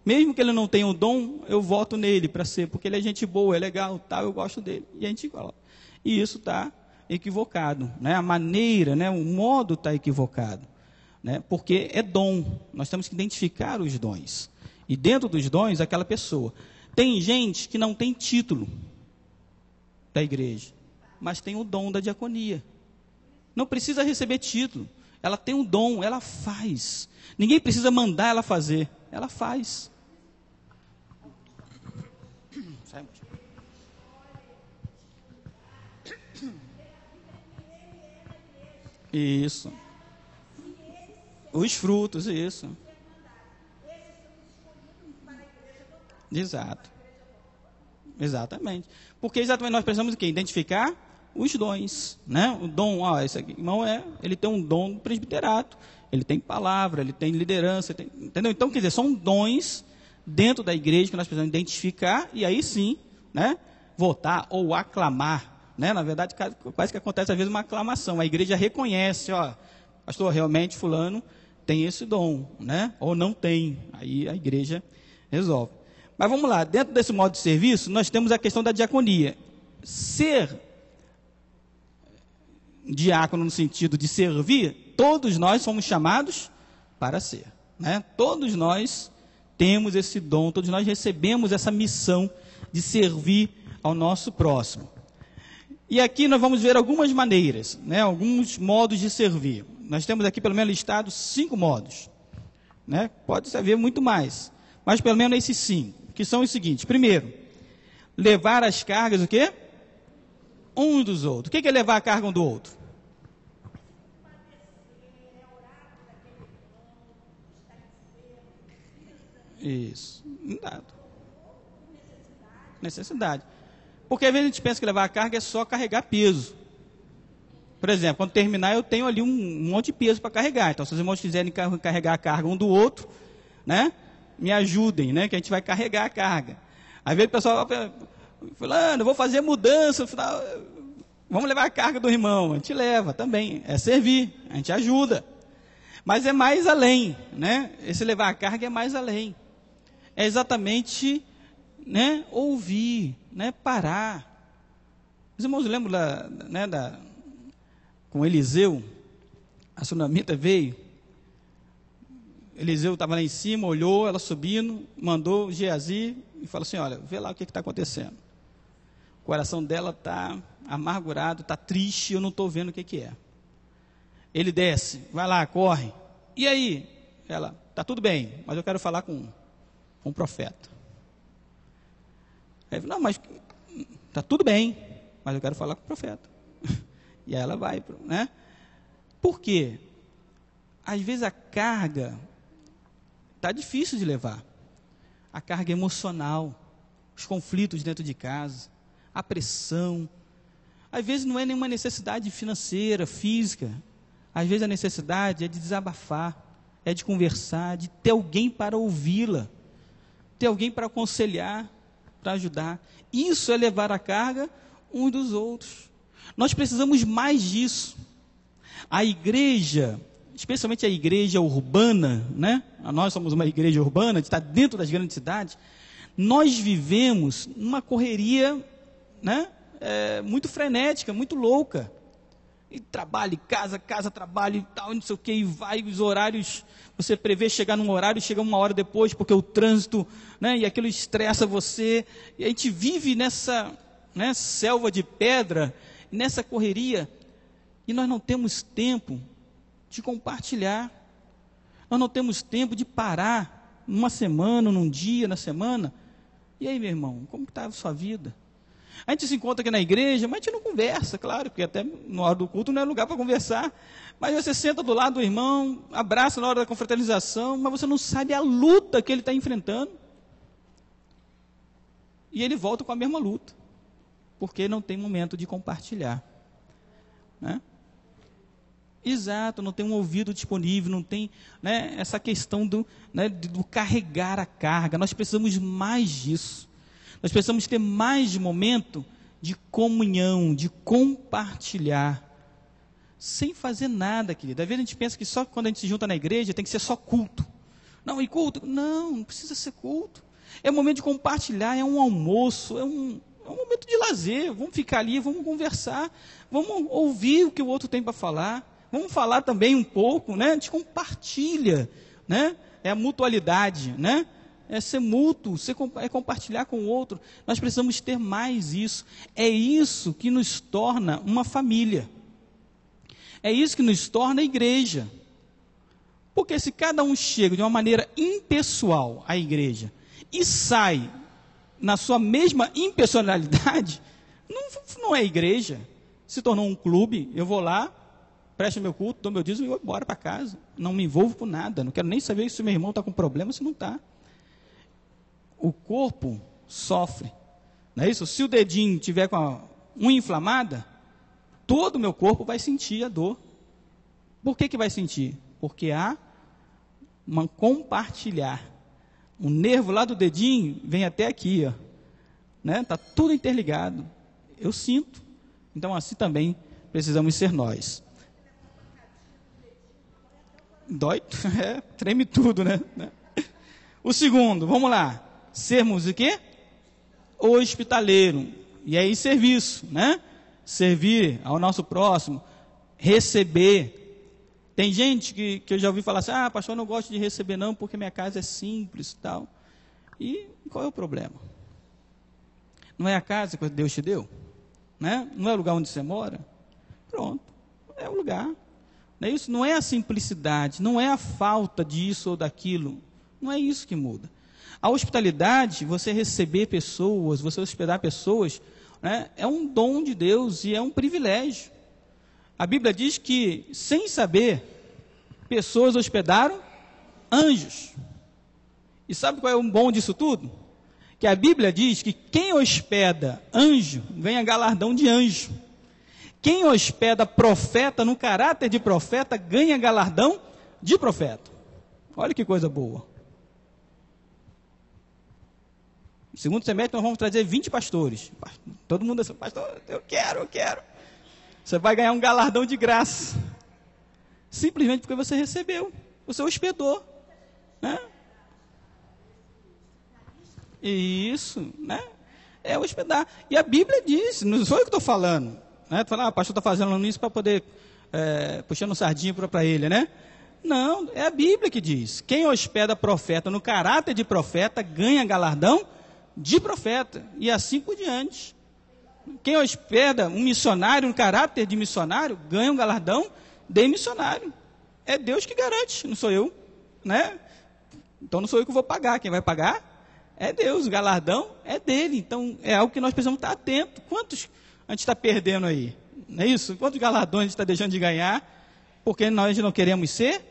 Mesmo que ele não tenha o dom, eu voto nele para ser, porque ele é gente boa, é legal, tal, eu gosto dele. E a gente coloca. E isso está equivocado. Né? A maneira, né? O modo está equivocado. Né? Porque é dom. Nós temos que identificar os dons. E dentro dos dons, aquela pessoa. Tem gente que não tem título da igreja, mas tem o dom da diaconia. Não precisa receber título. Ela tem um dom, ela faz. Ninguém precisa mandar ela fazer. Ela faz. Isso. Os frutos, isso. Exato. Exatamente. Porque exatamente nós precisamos o quê? Identificar os dons, né? O dom, esse aqui, irmão, ele tem um dom do presbiterato, ele tem palavra, ele tem liderança, entendeu? Então, quer dizer, são dons dentro da igreja que nós precisamos identificar e aí sim, né? Votar ou aclamar, né? Na verdade, quase que acontece às vezes uma aclamação, a igreja reconhece, pastor, realmente fulano tem esse dom, né? Ou não tem, aí a igreja resolve. Mas vamos lá, dentro desse modo de serviço, nós temos a questão da diaconia. Ser diácono no sentido de servir, todos nós somos chamados para ser. Né? Todos nós temos esse dom, todos nós recebemos essa missão de servir ao nosso próximo. E aqui nós vamos ver algumas maneiras, né? Alguns modos de servir. Nós temos aqui pelo menos listados 5 modos. Né? Pode haver muito mais, mas pelo menos esses 5. Que são os seguintes: primeiro, levar as cargas, o quê? Um dos outros. O que é levar a carga um do outro? Isso. Necessidade. Porque às vezes a gente pensa que levar a carga é só carregar peso. Por exemplo, quando terminar eu tenho ali um monte de peso para carregar. Então se os irmãos quiserem carregar a carga um do outro, né? Me ajudem, né? Que a gente vai carregar a carga. Às vezes o pessoal fala, fulano, eu vou fazer mudança, vamos levar a carga do irmão. A gente leva também, é servir, a gente ajuda. Mas é mais além, né? Esse levar a carga é mais além. É exatamente, né, ouvir, né, parar. Os irmãos lembram com Eliseu, a sunamita veio, Eliseu estava lá em cima, olhou, ela subindo, mandou Geazi e falou assim, olha, vê lá o que está acontecendo. O coração dela está amargurado, está triste, eu não estou vendo o que é. Ele desce, vai lá, corre. E aí? Ela, está tudo bem, mas eu quero falar com um profeta. Ele falou, não, mas está tudo bem, mas eu quero falar com o profeta. E aí ela vai, né? Por quê? Às vezes a carga está difícil de levar. A carga emocional, os conflitos dentro de casa, a pressão. Às vezes não é nenhuma necessidade financeira, física. Às vezes a necessidade é de desabafar, é de conversar, de ter alguém para ouvi-la, ter alguém para aconselhar, para ajudar. Isso é levar a carga uns dos outros. Nós precisamos mais disso. A igreja, especialmente a igreja urbana, né? Nós somos uma igreja urbana, está dentro das grandes cidades. Nós vivemos uma correria, né? Muito frenética, muito louca. E trabalho, casa, trabalho e tal, não sei o que, e vai, os horários, você prevê chegar num horário, chega uma hora depois, porque o trânsito, né, e aquilo estressa você, e a gente vive nessa, né, selva de pedra, nessa correria, e nós não temos tempo de compartilhar, nós não temos tempo de parar, numa semana, num dia, na semana. E aí, meu irmão, como está a sua vida? A gente se encontra aqui na igreja, mas a gente não conversa, claro, porque até na hora do culto não é lugar para conversar. Mas você senta do lado do irmão, abraça na hora da confraternização, mas você não sabe a luta que ele está enfrentando. E ele volta com a mesma luta, porque não tem momento de compartilhar. Né? Exato, não tem um ouvido disponível, não tem, né, essa questão do carregar a carga. Nós precisamos mais disso. Nós precisamos ter mais momento de comunhão, de compartilhar, sem fazer nada, querido. Às vezes a gente pensa que só quando a gente se junta na igreja tem que ser só culto. Não, e culto? Não precisa ser culto. É um momento de compartilhar, é um almoço, é um momento de lazer. Vamos ficar ali, vamos conversar, vamos ouvir o que o outro tem para falar. Vamos falar também um pouco, né? A gente compartilha, né? É a mutualidade, né? É ser mútuo, é compartilhar com o outro. Nós precisamos ter mais isso. É isso que nos torna uma família. É isso que nos torna igreja. Porque se cada um chega de uma maneira impessoal à igreja e sai na sua mesma impessoalidade, não é igreja. Se tornou um clube, eu vou lá, presto meu culto, dou meu dízimo e vou embora para casa. Não me envolvo com nada. Não quero nem saber se meu irmão está com problema ou se não está. O corpo sofre, não é isso? Se o dedinho tiver com a unha inflamada, todo o meu corpo vai sentir a dor. Por que vai sentir? Porque há um compartilhar. O nervo lá do dedinho vem até aqui, ó, né? Tá tudo interligado. Eu sinto. Então assim também precisamos ser nós. Dói? Treme tudo, né? O segundo, vamos lá. Sermos o quê? Hospitaleiro. E aí serviço, né? Servir ao nosso próximo, receber. Tem gente que eu já ouvi falar assim, pastor, eu não gosto de receber não, porque minha casa é simples e tal. E qual é o problema? Não é a casa que Deus te deu? Né? Não é o lugar onde você mora? Pronto, é o lugar. Não é isso? Não é a simplicidade, não é a falta disso ou daquilo. Não é isso que muda. A hospitalidade, você receber pessoas, você hospedar pessoas, né, é um dom de Deus e é um privilégio. A Bíblia diz que, sem saber, pessoas hospedaram anjos. E sabe qual é o bom disso tudo? Que a Bíblia diz que quem hospeda anjo, ganha galardão de anjo. Quem hospeda profeta, no caráter de profeta, ganha galardão de profeta. Olha que coisa boa. No segundo semestre nós vamos trazer 20 pastores. Todo mundo assim, pastor, eu quero. Você vai ganhar um galardão de graça. Simplesmente porque você recebeu. Você hospedou. Né? Isso, né? É hospedar. E a Bíblia diz, não sou eu que estou falando. Né? Tu fala, o pastor está fazendo isso para poder, puxando sardinha para ele, né? Não, é a Bíblia que diz. Quem hospeda profeta no caráter de profeta, ganha galardão de profeta, e assim por diante. Quem hospeda um missionário no caráter de missionário, ganha um galardão de missionário. É Deus que garante, não sou eu, né? Então não sou eu que vou pagar, quem vai pagar é Deus, o galardão é dele. Então é algo que nós precisamos estar atentos. Quantos a gente está perdendo aí? Não é isso? Quantos galardões a gente está deixando de ganhar, porque nós não queremos ser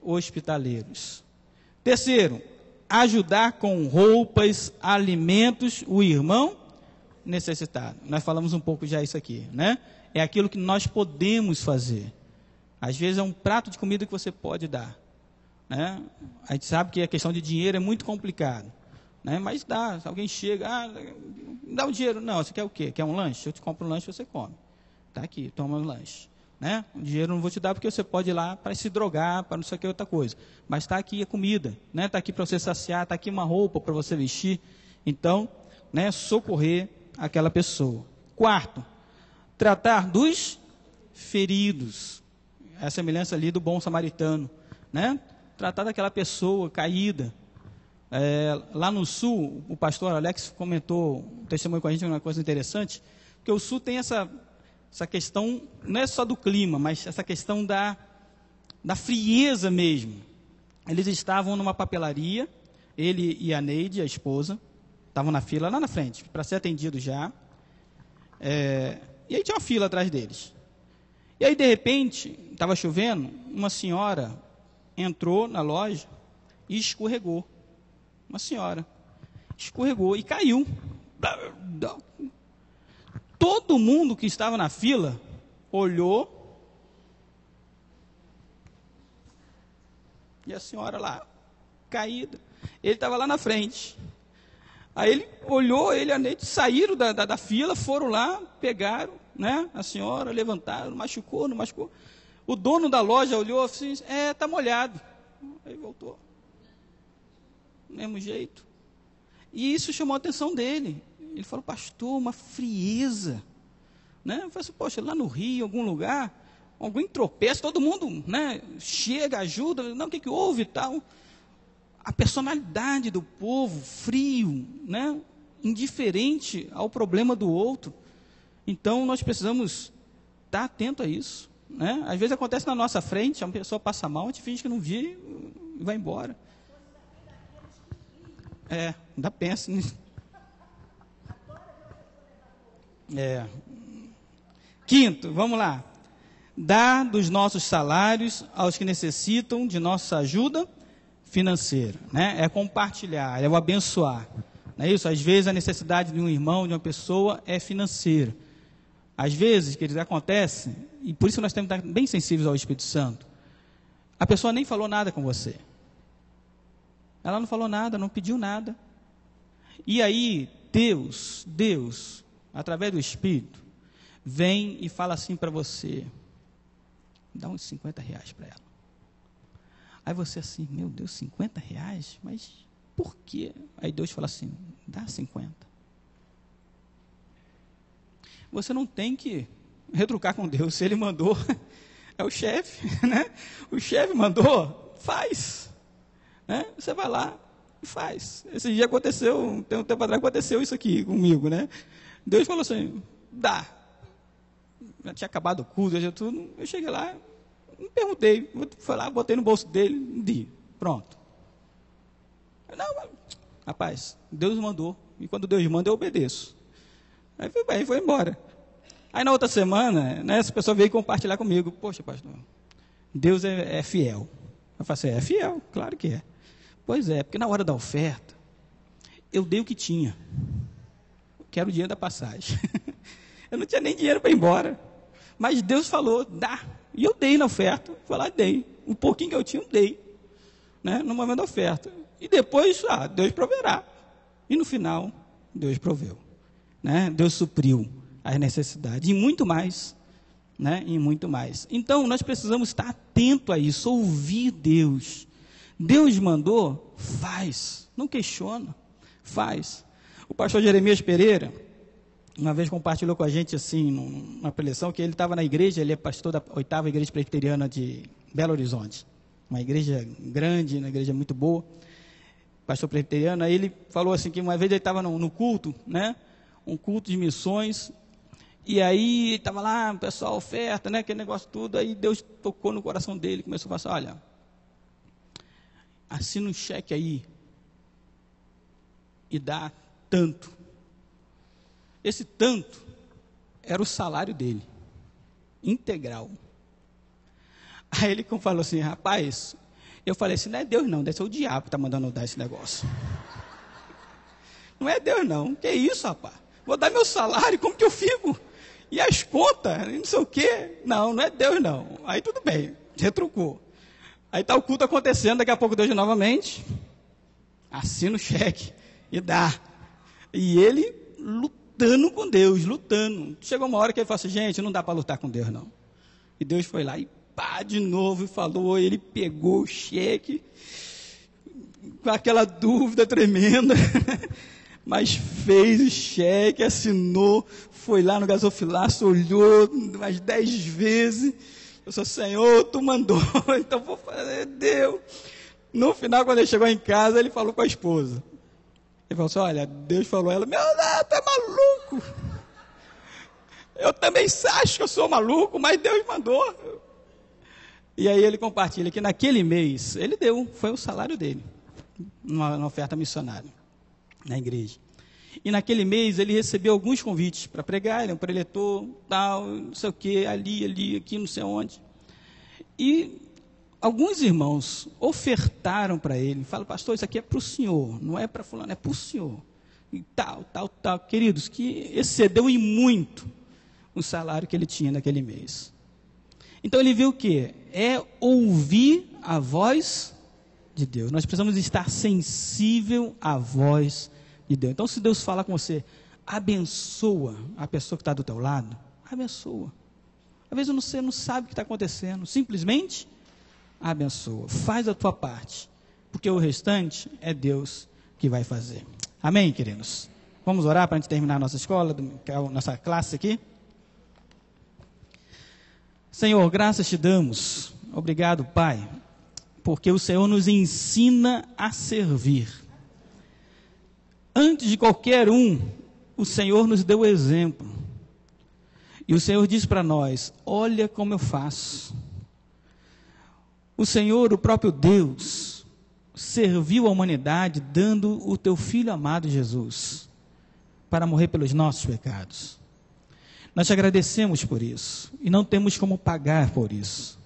hospitaleiros. Terceiro, ajudar com roupas, alimentos, o irmão necessitado. Nós falamos um pouco já isso aqui, né? É aquilo que nós podemos fazer. Às vezes é um prato de comida que você pode dar, né? A gente sabe que a questão de dinheiro é muito complicado, né? Mas dá, se alguém chega, dá o dinheiro, não, você quer o quê? Quer um lanche? Eu te compro um lanche e você come. Tá aqui, toma um lanche. Né? O dinheiro não vou te dar porque você pode ir lá para se drogar, para não sei o que outra coisa. Mas está aqui a comida, né? Está aqui para você saciar, está aqui uma roupa para você vestir. Então, né, socorrer aquela pessoa. Quarto, tratar dos feridos. A semelhança ali do bom samaritano, né? Tratar daquela pessoa caída. Lá no sul, o pastor Alex comentou um testemunho com a gente, uma coisa interessante, que o sul tem essa questão, não é só do clima, mas essa questão da frieza mesmo. Eles estavam numa papelaria, ele e a Neide, a esposa, estavam na fila lá na frente, para ser atendido já. E aí tinha uma fila atrás deles. E aí, de repente, estava chovendo, uma senhora entrou na loja e escorregou. Uma senhora escorregou e caiu. Todo mundo que estava na fila olhou. E a senhora lá, caída. Ele estava lá na frente. Aí ele olhou, ele e a Neide saíram da fila, foram lá, pegaram, né, a senhora, levantaram, não machucou. O dono da loja olhou assim, está molhado. Aí voltou. Do mesmo jeito. E isso chamou a atenção dele. Ele falou, pastor, uma frieza. Né? Eu falei assim, poxa, lá no Rio, em algum lugar, alguém tropeça, todo mundo, né, chega, ajuda, não, o que houve e tal. A personalidade do povo, frio, né, indiferente ao problema do outro. Então, nós precisamos estar atento a isso. Né? Às vezes acontece na nossa frente, uma pessoa passa mal, a gente finge que não viu e vai embora. Ainda pensa nisso. Quinto, vamos lá. Dar dos nossos salários aos que necessitam de nossa ajuda financeira, né? É compartilhar, é o abençoar, não é isso? Às vezes a necessidade de um irmão, de uma pessoa é financeira. Às vezes, queridos, acontece, e por isso nós temos que estar bem sensíveis ao Espírito Santo. A pessoa nem falou nada com você. Ela não falou nada, não pediu nada. E aí, Deus, através do Espírito, vem e fala assim para você, dá uns 50 reais para ela. Aí você assim, meu Deus, 50 reais? Mas por quê? Aí Deus fala assim, dá 50. Você não tem que retrucar com Deus. Se Ele mandou, é o chefe, né? O chefe mandou, faz. Né? Você vai lá e faz. Esse dia aconteceu, tem um tempo atrás aconteceu isso aqui comigo, né? Deus falou assim, dá. Já tinha acabado o culto, já tudo. Eu cheguei lá, não perguntei, fui lá, botei no bolso dele, di, pronto. Não, rapaz, Deus mandou, e quando Deus manda eu obedeço. Aí foi bem, foi embora. Aí na outra semana, né, essa pessoa veio compartilhar comigo, poxa pastor, Deus é fiel. Eu falei assim, é fiel, claro que é. Pois é, porque na hora da oferta, eu dei o que tinha, que era o dinheiro da passagem. Eu não tinha nem dinheiro para ir embora, mas Deus falou, dá. E eu dei na oferta, fui lá e dei. Um pouquinho que eu tinha, eu dei. Né, no momento da oferta. E depois, Deus proverá. E no final, Deus proveu. Né? Deus supriu as necessidades. E muito mais. Né? E muito mais. Então, nós precisamos estar atento a isso. Ouvir Deus. Deus mandou, faz. Não questiona. Faz. O pastor Jeremias Pereira, uma vez compartilhou com a gente, assim, numa preleção, que ele estava na igreja, ele é pastor da 8ª Igreja Presbiteriana de Belo Horizonte. Uma igreja grande, uma igreja muito boa. Pastor presbiteriano, aí ele falou assim, que uma vez ele estava no culto, né? Um culto de missões, e aí estava lá, o pessoal, oferta, né? Aquele negócio tudo, aí Deus tocou no coração dele, começou a falar assim, olha, assina um cheque aí, e dá tanto. Esse tanto era o salário dele, integral. Aí ele falou assim, rapaz, eu falei assim, não é Deus não, deve ser o diabo que está mandando eu dar esse negócio. Não é Deus não, que isso, rapaz? Vou dar meu salário, como que eu fico? E as contas, não sei o quê. Não é Deus não. Aí tudo bem, retrucou. Aí está o culto acontecendo, daqui a pouco Deus novamente, assina o cheque e dá. E ele lutando com Deus, lutando. Chegou uma hora que ele falou assim, gente, não dá para lutar com Deus não. E Deus foi lá e pá, de novo, e falou, ele pegou o cheque, com aquela dúvida tremenda, mas fez o cheque, assinou, foi lá no gasofilaço, olhou umas 10 vezes, eu sou Senhor, tu mandou, então vou fazer, deu. No final, quando ele chegou em casa, ele falou com a esposa. Ele falou assim, olha, Deus falou a ela, meu Deus, tu é maluco. Eu também acho que eu sou maluco, mas Deus mandou. E aí ele compartilha que naquele mês, ele deu, foi o salário dele, numa oferta missionária, na igreja. E naquele mês ele recebeu alguns convites para pregar, ele é um preletor, tal, não sei o que, ali, aqui, não sei onde. E alguns irmãos ofertaram para ele, falam, pastor, isso aqui é para o senhor, não é para fulano, é para o senhor. E tal. Queridos, que excedeu em muito o salário que ele tinha naquele mês. Então ele viu o quê? É ouvir a voz de Deus. Nós precisamos estar sensível à voz de Deus. Então, se Deus falar com você, abençoa a pessoa que está do teu lado, abençoa. Às vezes você não sabe o que está acontecendo, simplesmente abençoa. Faz a tua parte, porque o restante é Deus que vai fazer. Amém, queridos? Vamos orar para a gente terminar a nossa escola, nossa classe aqui? Senhor, graças te damos. Obrigado, Pai, porque o Senhor nos ensina a servir. Antes de qualquer um, o Senhor nos deu o exemplo. E o Senhor diz para nós, olha como eu faço. O Senhor, o próprio Deus, serviu a humanidade dando o teu Filho amado Jesus para morrer pelos nossos pecados. Nós te agradecemos por isso e não temos como pagar por isso.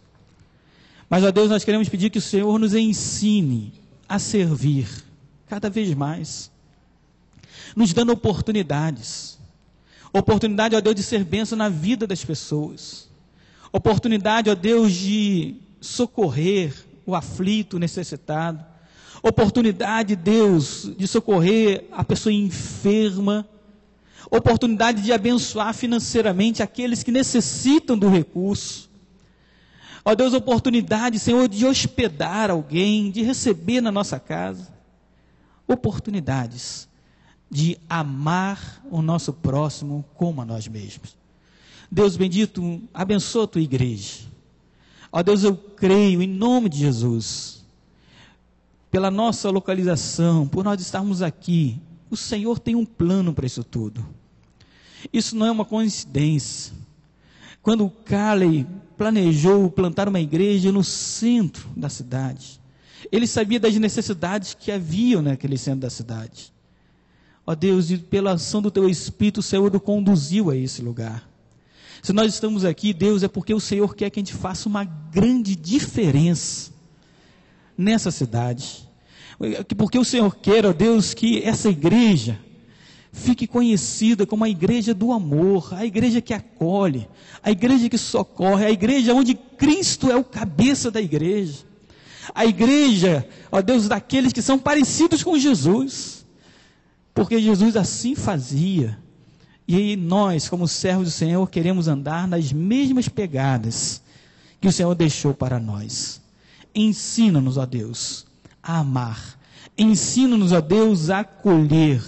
Mas, ó Deus, nós queremos pedir que o Senhor nos ensine a servir cada vez mais, nos dando oportunidades. Oportunidade, ó Deus, de ser bênção na vida das pessoas. Oportunidade, ó Deus, de socorrer o aflito, o necessitado. Oportunidade, Deus, de socorrer a pessoa enferma. Oportunidade de abençoar financeiramente aqueles que necessitam do recurso. Ó Deus, oportunidade, Senhor, de hospedar alguém, de receber na nossa casa. Oportunidades de amar o nosso próximo como a nós mesmos. Deus bendito, abençoa a tua igreja. Ó Deus, eu creio em nome de Jesus, pela nossa localização, por nós estarmos aqui, o Senhor tem um plano para isso tudo. Isso não é uma coincidência. Quando o Calley planejou plantar uma igreja no centro da cidade, ele sabia das necessidades que haviam naquele centro da cidade. Ó Deus, e pela ação do teu Espírito, o Senhor o conduziu a esse lugar. Se nós estamos aqui, Deus, é porque o Senhor quer que a gente faça uma grande diferença nessa cidade. Porque o Senhor quer, ó Deus, que essa igreja fique conhecida como a igreja do amor, a igreja que acolhe, a igreja que socorre, a igreja onde Cristo é o cabeça da igreja. A igreja, ó Deus, daqueles que são parecidos com Jesus. Porque Jesus assim fazia. E nós, como servos do Senhor, queremos andar nas mesmas pegadas que o Senhor deixou para nós. Ensina-nos, ó Deus, a amar. Ensina-nos, ó Deus, a acolher.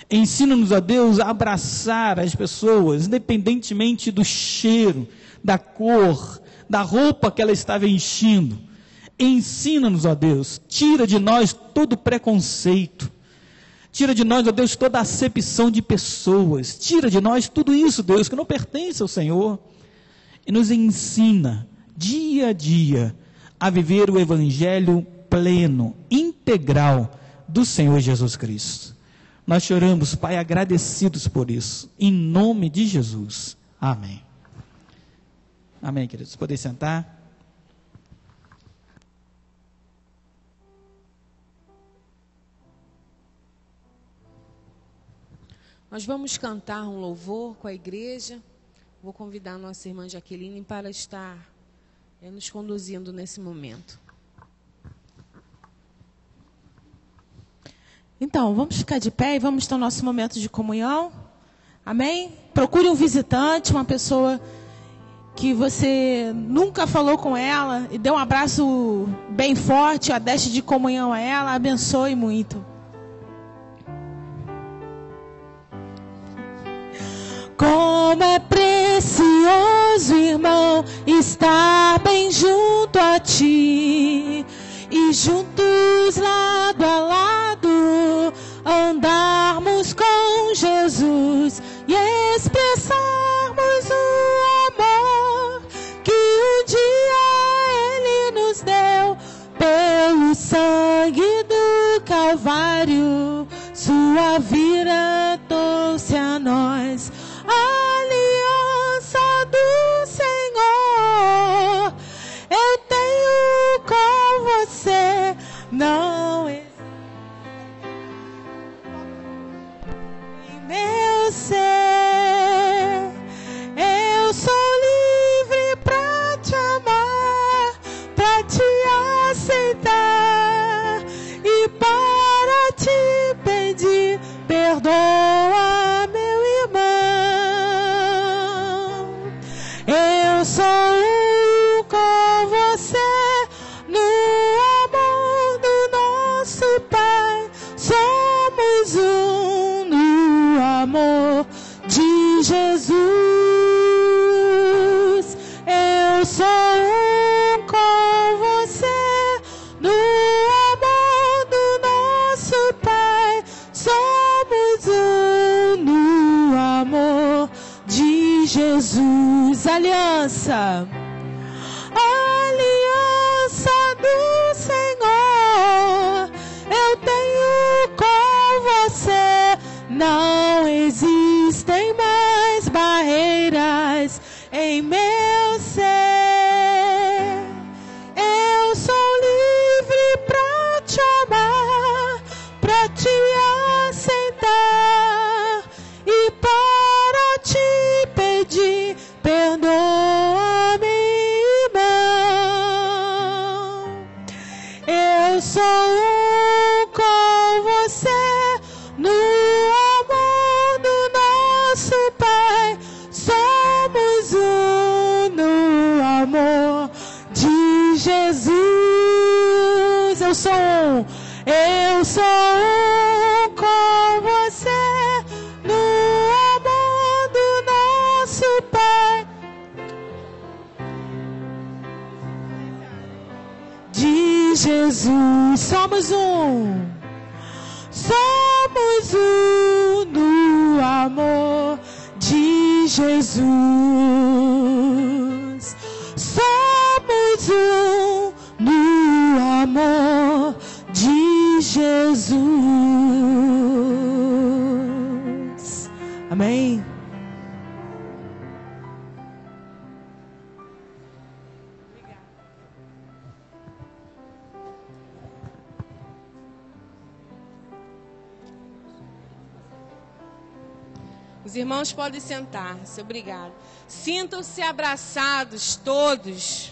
Ensina-nos, ó Deus, a abraçar as pessoas, independentemente do cheiro, da cor, da roupa que ela está vestindo. Ensina-nos, ó Deus, tira de nós todo preconceito. Tira de nós, ó Deus, toda acepção de pessoas. Tira de nós tudo isso, Deus, que não pertence ao Senhor. E nos ensina, dia a dia, a viver o evangelho pleno, integral do Senhor Jesus Cristo. Nós choramos, Pai, agradecidos por isso. Em nome de Jesus. Amém. Amém, queridos. Podem sentar. Nós vamos cantar um louvor com a igreja. Vou convidar a nossa irmã Jaqueline para estar nos conduzindo nesse momento. Então, vamos ficar de pé e vamos ter o nosso momento de comunhão. Amém? Procure um visitante, uma pessoa que você nunca falou com ela e dê um abraço bem forte, a deste de comunhão a ela, abençoe muito. Como é precioso, irmão, estar bem junto a ti e juntos lado a lado andarmos com Jesus e expressarmos o amor que um dia Ele nos deu pelo sangue do Calvário, sua vida Eu sou um com você, no amor do nosso Pai. Somos um no amor de Jesus. Eu sou um com você, no amor do nosso Pai. Somos um no amor de Jesus. Aliança. Aliança do Senhor eu tenho com você. Não existem mais barreiras em meu ser. Eu sou livre pra te amar, pra te aceitar e para te pedir. Perdoa-me, irmão. Eu sou um com você, no amor do nosso Pai. Somos um no amor de Jesus. Eu sou um com você, no amor do nosso Pai. De Jesus, somos um no amor de Jesus. Somos um no amor de Jesus. Amém. Os irmãos podem sentar-se, obrigado. Sintam-se abraçados todos.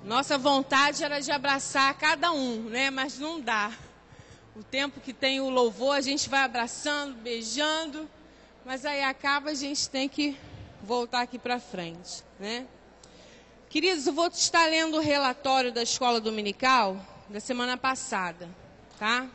Nossa vontade era de abraçar cada um, né? Mas não dá. O tempo que tem o louvor, a gente vai abraçando, beijando, mas aí acaba, a gente tem que voltar aqui para frente, né? Queridos, eu vou estar lendo o relatório da escola dominical da semana passada, tá?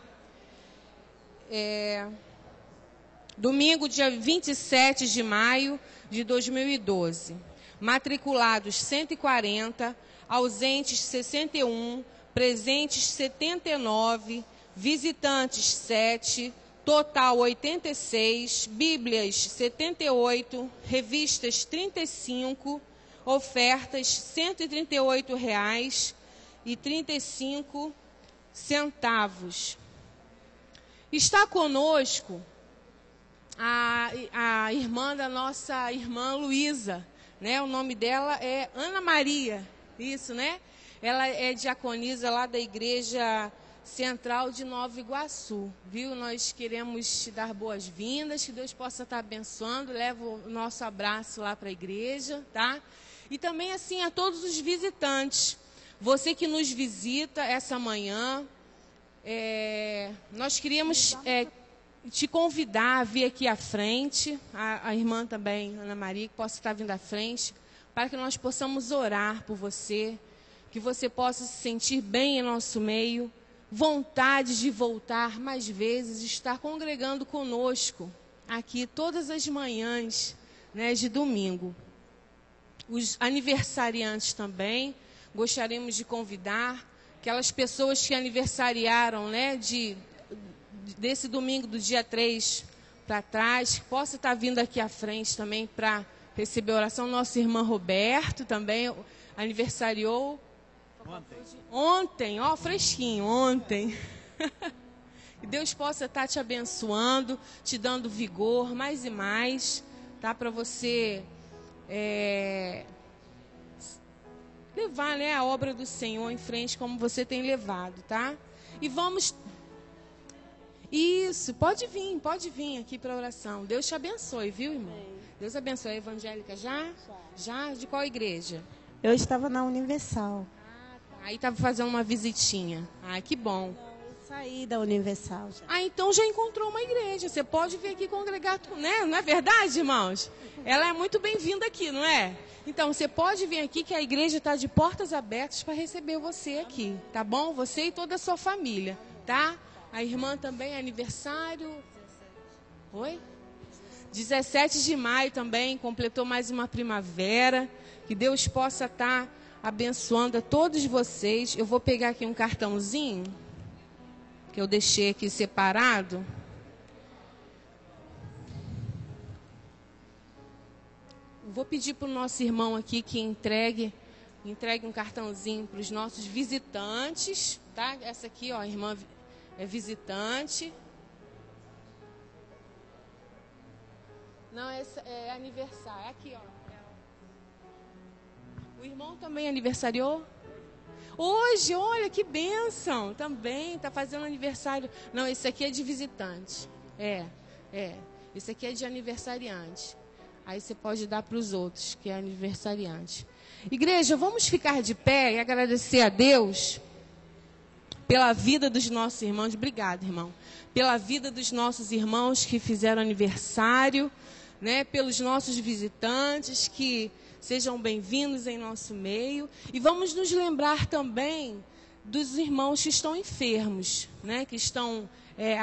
Domingo, dia 27 de maio de 2012. Matriculados 140, ausentes 61, presentes 79, visitantes 7, total 86, bíblias 78, revistas 35, ofertas R$ 138,35. Está conosco a irmã da nossa irmã Luísa, né? O nome dela é Ana Maria, isso, né? Ela é diaconisa lá da Igreja Central de Nova Iguaçu, viu? Nós queremos te dar boas-vindas, que Deus possa estar abençoando. Leva o nosso abraço lá para a igreja, tá? E também, assim, a todos os visitantes. Você que nos visita essa manhã, nós queríamos te convidar a vir aqui à frente, a irmã também, Ana Maria, que possa estar vindo à frente, para que nós possamos orar por você, que você possa se sentir bem em nosso meio, vontade de voltar mais vezes, estar congregando conosco aqui todas as manhãs, né, de domingo. Os aniversariantes também, gostaríamos de convidar aquelas pessoas que aniversariaram, né, desse domingo do dia 3 para trás, que possa estar vindo aqui à frente também para receber a oração. Nosso irmão Roberto também aniversariou ontem, ó, fresquinho, ontem. Que Deus possa estar te abençoando, te dando vigor mais e mais, tá? Para você levar, né, a obra do Senhor em frente como você tem levado, tá? E vamos... Isso, pode vir aqui para a oração. Deus te abençoe, viu, irmão? Deus abençoe. A evangélica já? Já? De qual igreja? Eu estava na Universal. Aí estava fazendo uma visitinha. Ah, que bom. Não, eu Saí da Universal já. Ah, então já encontrou uma igreja. Você pode vir aqui congregar, né? Não é verdade, irmãos? Ela é muito bem-vinda aqui, não é? Então, você pode vir aqui que a igreja está de portas abertas para receber você aqui, tá bom? Você e toda a sua família, tá? A irmã também é aniversário. Oi? 17 de maio também, completou mais uma primavera. Que Deus possa estar abençoando a todos vocês. Eu vou pegar aqui um cartãozinho que eu deixei aqui separado. Vou pedir para o nosso irmão aqui que entregue um cartãozinho para os nossos visitantes, tá? Essa aqui, ó, a irmã é visitante. Não, essa é aniversário. Aqui, ó. O irmão também aniversariou? Hoje, olha que bênção. Também está fazendo aniversário. Não, esse aqui é de visitante. Esse aqui é de aniversariante. Aí você pode dar para os outros, que é aniversariante. Igreja, vamos ficar de pé e agradecer a Deus pela vida dos nossos irmãos. Obrigada, irmão. Pela vida dos nossos irmãos que fizeram aniversário, né? Pelos nossos visitantes, que sejam bem-vindos em nosso meio. E vamos nos lembrar também dos irmãos que estão enfermos, né? Que estão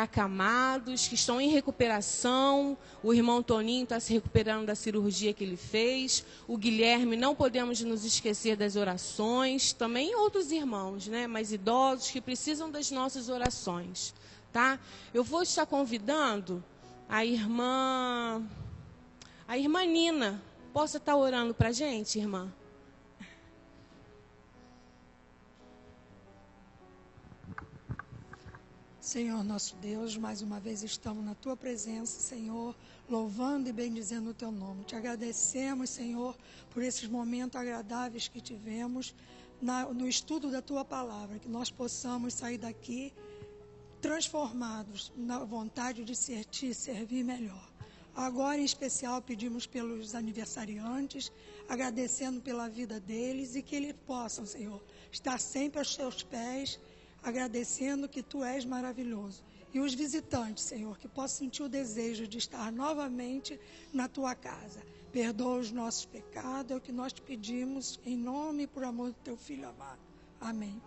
acamados, que estão em recuperação. O irmão Toninho está se recuperando da cirurgia que ele fez. O Guilherme, não podemos nos esquecer das orações. Também outros irmãos, né, mais idosos, que precisam das nossas orações. Tá? Eu vou estar convidando a irmã Nina. Possa estar orando para a gente, irmã? Senhor nosso Deus, mais uma vez estamos na Tua presença, Senhor, louvando e bendizendo o Teu nome. Te agradecemos, Senhor, por esses momentos agradáveis que tivemos no estudo da Tua palavra, que nós possamos sair daqui transformados na vontade de Te servir melhor. Agora, em especial, pedimos pelos aniversariantes, agradecendo pela vida deles e que eles possam, Senhor, estar sempre aos Teus pés, agradecendo que Tu és maravilhoso. E os visitantes, Senhor, que possam sentir o desejo de estar novamente na Tua casa. Perdoa os nossos pecados, é o que nós te pedimos, em nome e por amor do Teu Filho amado. Amém.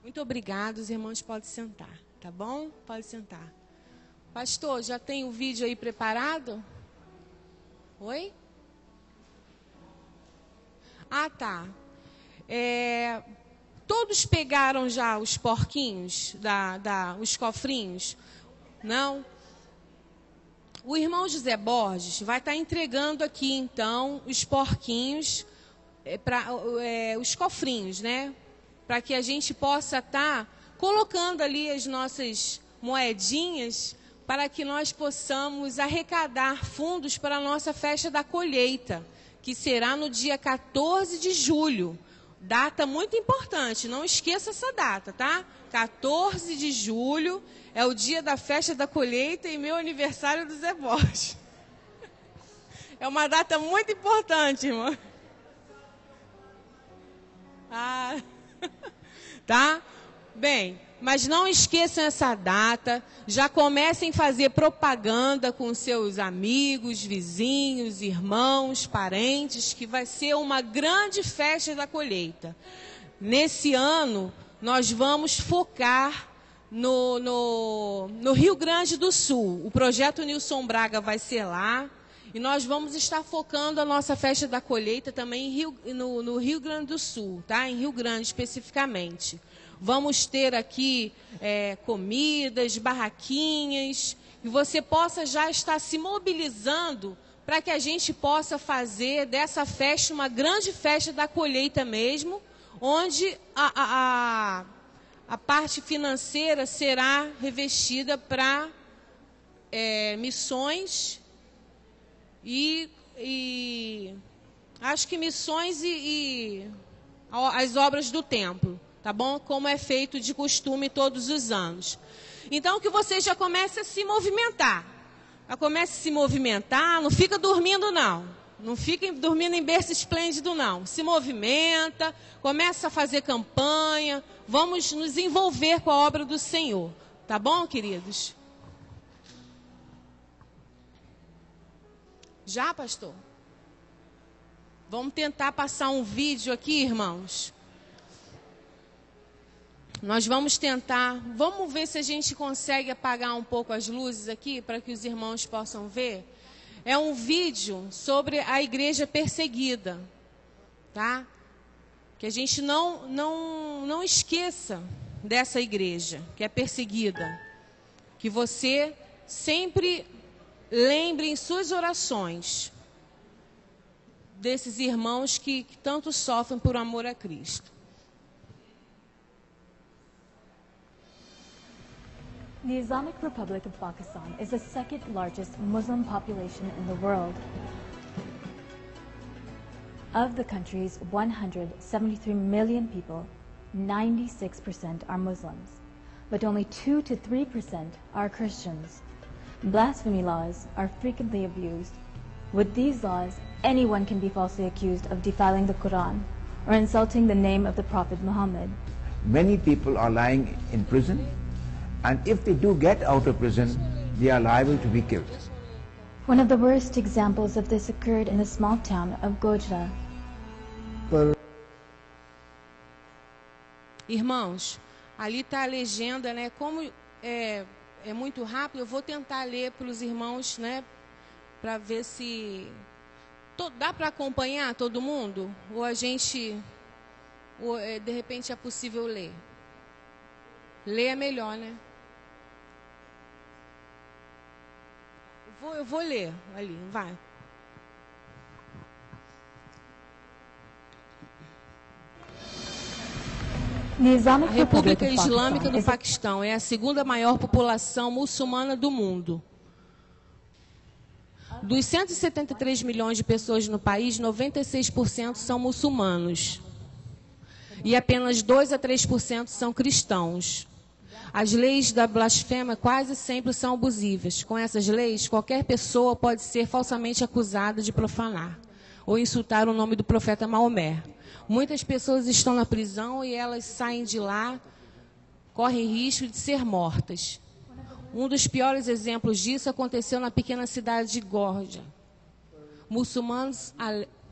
Muito obrigada, os irmãos podem sentar, tá bom? Pode sentar. Pastor, já tem o vídeo aí preparado? Oi? Ah, tá. Todos pegaram já os porquinhos, os cofrinhos? Não? O irmão José Borges vai estar entregando aqui, então, os porquinhos, os cofrinhos, né? Para que a gente possa estar colocando ali as nossas moedinhas, para que nós possamos arrecadar fundos para a nossa festa da colheita, que será no dia 14 de julho. Data muito importante, não esqueça essa data, tá? 14 de julho é o dia da festa da colheita e meu aniversário do Zé Borges. É uma data muito importante, irmão. Ah, tá? Bem, mas não esqueçam essa data, já comecem a fazer propaganda com seus amigos, vizinhos, irmãos, parentes, que vai ser uma grande festa da colheita. Nesse ano, nós vamos focar no Rio Grande do Sul. O projeto Nilson Braga vai ser lá, e nós vamos estar focando a nossa festa da colheita também no Rio Grande do Sul, tá? Em Rio Grande especificamente. Vamos ter aqui comidas, barraquinhas, e você possa já estar se mobilizando para que a gente possa fazer dessa festa uma grande festa da colheita mesmo, onde a parte financeira será revestida para missões e acho que missões e as obras do templo. Tá bom? Como é feito de costume todos os anos. Então, que você já comece a se movimentar. Já comece a se movimentar, não fica dormindo, não. Não fiquem dormindo em berço esplêndido, não. Se movimenta, começa a fazer campanha. Vamos nos envolver com a obra do Senhor. Tá bom, queridos? Já, pastor? Vamos tentar passar um vídeo aqui, irmãos. Nós vamos tentar. Vamos ver se a gente consegue apagar um pouco as luzes aqui, para que os irmãos possam ver. É um vídeo sobre a igreja perseguida, tá? Que a gente não esqueça dessa igreja que é perseguida. Que você sempre lembre em suas orações desses irmãos que tanto sofrem por amor a Cristo. The Islamic Republic of Pakistan is the second largest Muslim population in the world. Of the country's 173 million people, 96% are Muslims, but only 2 to 3% are Christians. Blasphemy laws are frequently abused. With these laws, anyone can be falsely accused of defiling the Quran or insulting the name of the Prophet Muhammad. Many people are lying in prison, and if they do get out of prison, they are liable to be killed. One of the worst examples of this occurred in the small town of Gojra. Irmãos, ali está a legenda, né? Como é muito rápido, eu vou tentar ler para os irmãos, né? Para ver se dá para acompanhar todo mundo? Ou a gente, de repente é possível ler? Ler é melhor, né? Eu vou ler ali, vai. A República Islâmica do Paquistão é a segunda maior população muçulmana do mundo. Dos 173 milhões de pessoas no país, 96% são muçulmanos. E apenas 2 a 3% são cristãos. As leis da blasfêmia quase sempre são abusivas. Com essas leis, qualquer pessoa pode ser falsamente acusada de profanar ou insultar o nome do profeta Maomé. Muitas pessoas estão na prisão e elas saem de lá, correm risco de ser mortas. Um dos piores exemplos disso aconteceu na pequena cidade de Gojra. Muçulmanos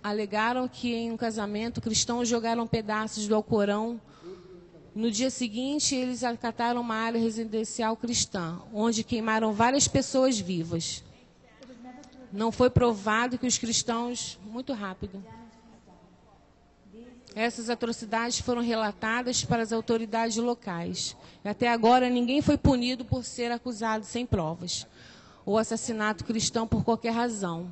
alegaram que em um casamento cristãos jogaram pedaços do Alcorão. No dia seguinte, eles acataram uma área residencial cristã, onde queimaram várias pessoas vivas. Não foi provado que os cristãos... Muito rápido. Essas atrocidades foram relatadas para as autoridades locais. E até agora, ninguém foi punido por ser acusado sem provas. Ou assassinato cristão por qualquer razão.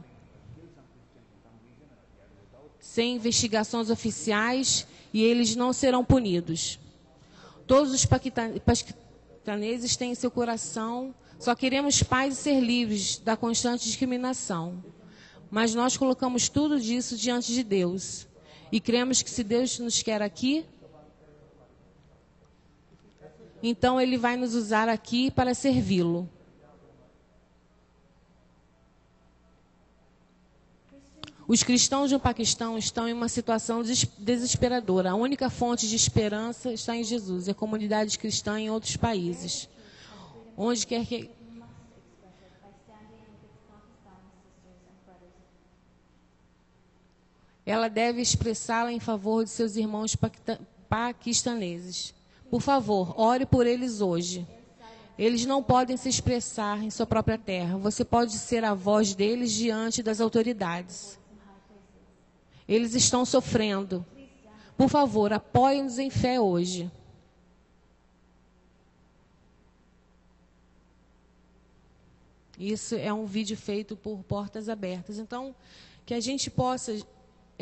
Sem investigações oficiais, e eles não serão punidos. Todos os paquistaneses têm em seu coração, só queremos paz e ser livres da constante discriminação. Mas nós colocamos tudo disso diante de Deus. E cremos que se Deus nos quer aqui, então Ele vai nos usar aqui para servi-lo. Os cristãos no Paquistão estão em uma situação desesperadora. A única fonte de esperança está em Jesus, e a comunidade cristã em outros países. Onde quer que... Ela deve expressá-la em favor de seus irmãos paquistaneses. Por favor, ore por eles hoje. Eles não podem se expressar em sua própria terra. Você pode ser a voz deles diante das autoridades. Eles estão sofrendo. Por favor, apoiem-nos em fé hoje. Isso é um vídeo feito por Portas Abertas. Então, que a gente possa,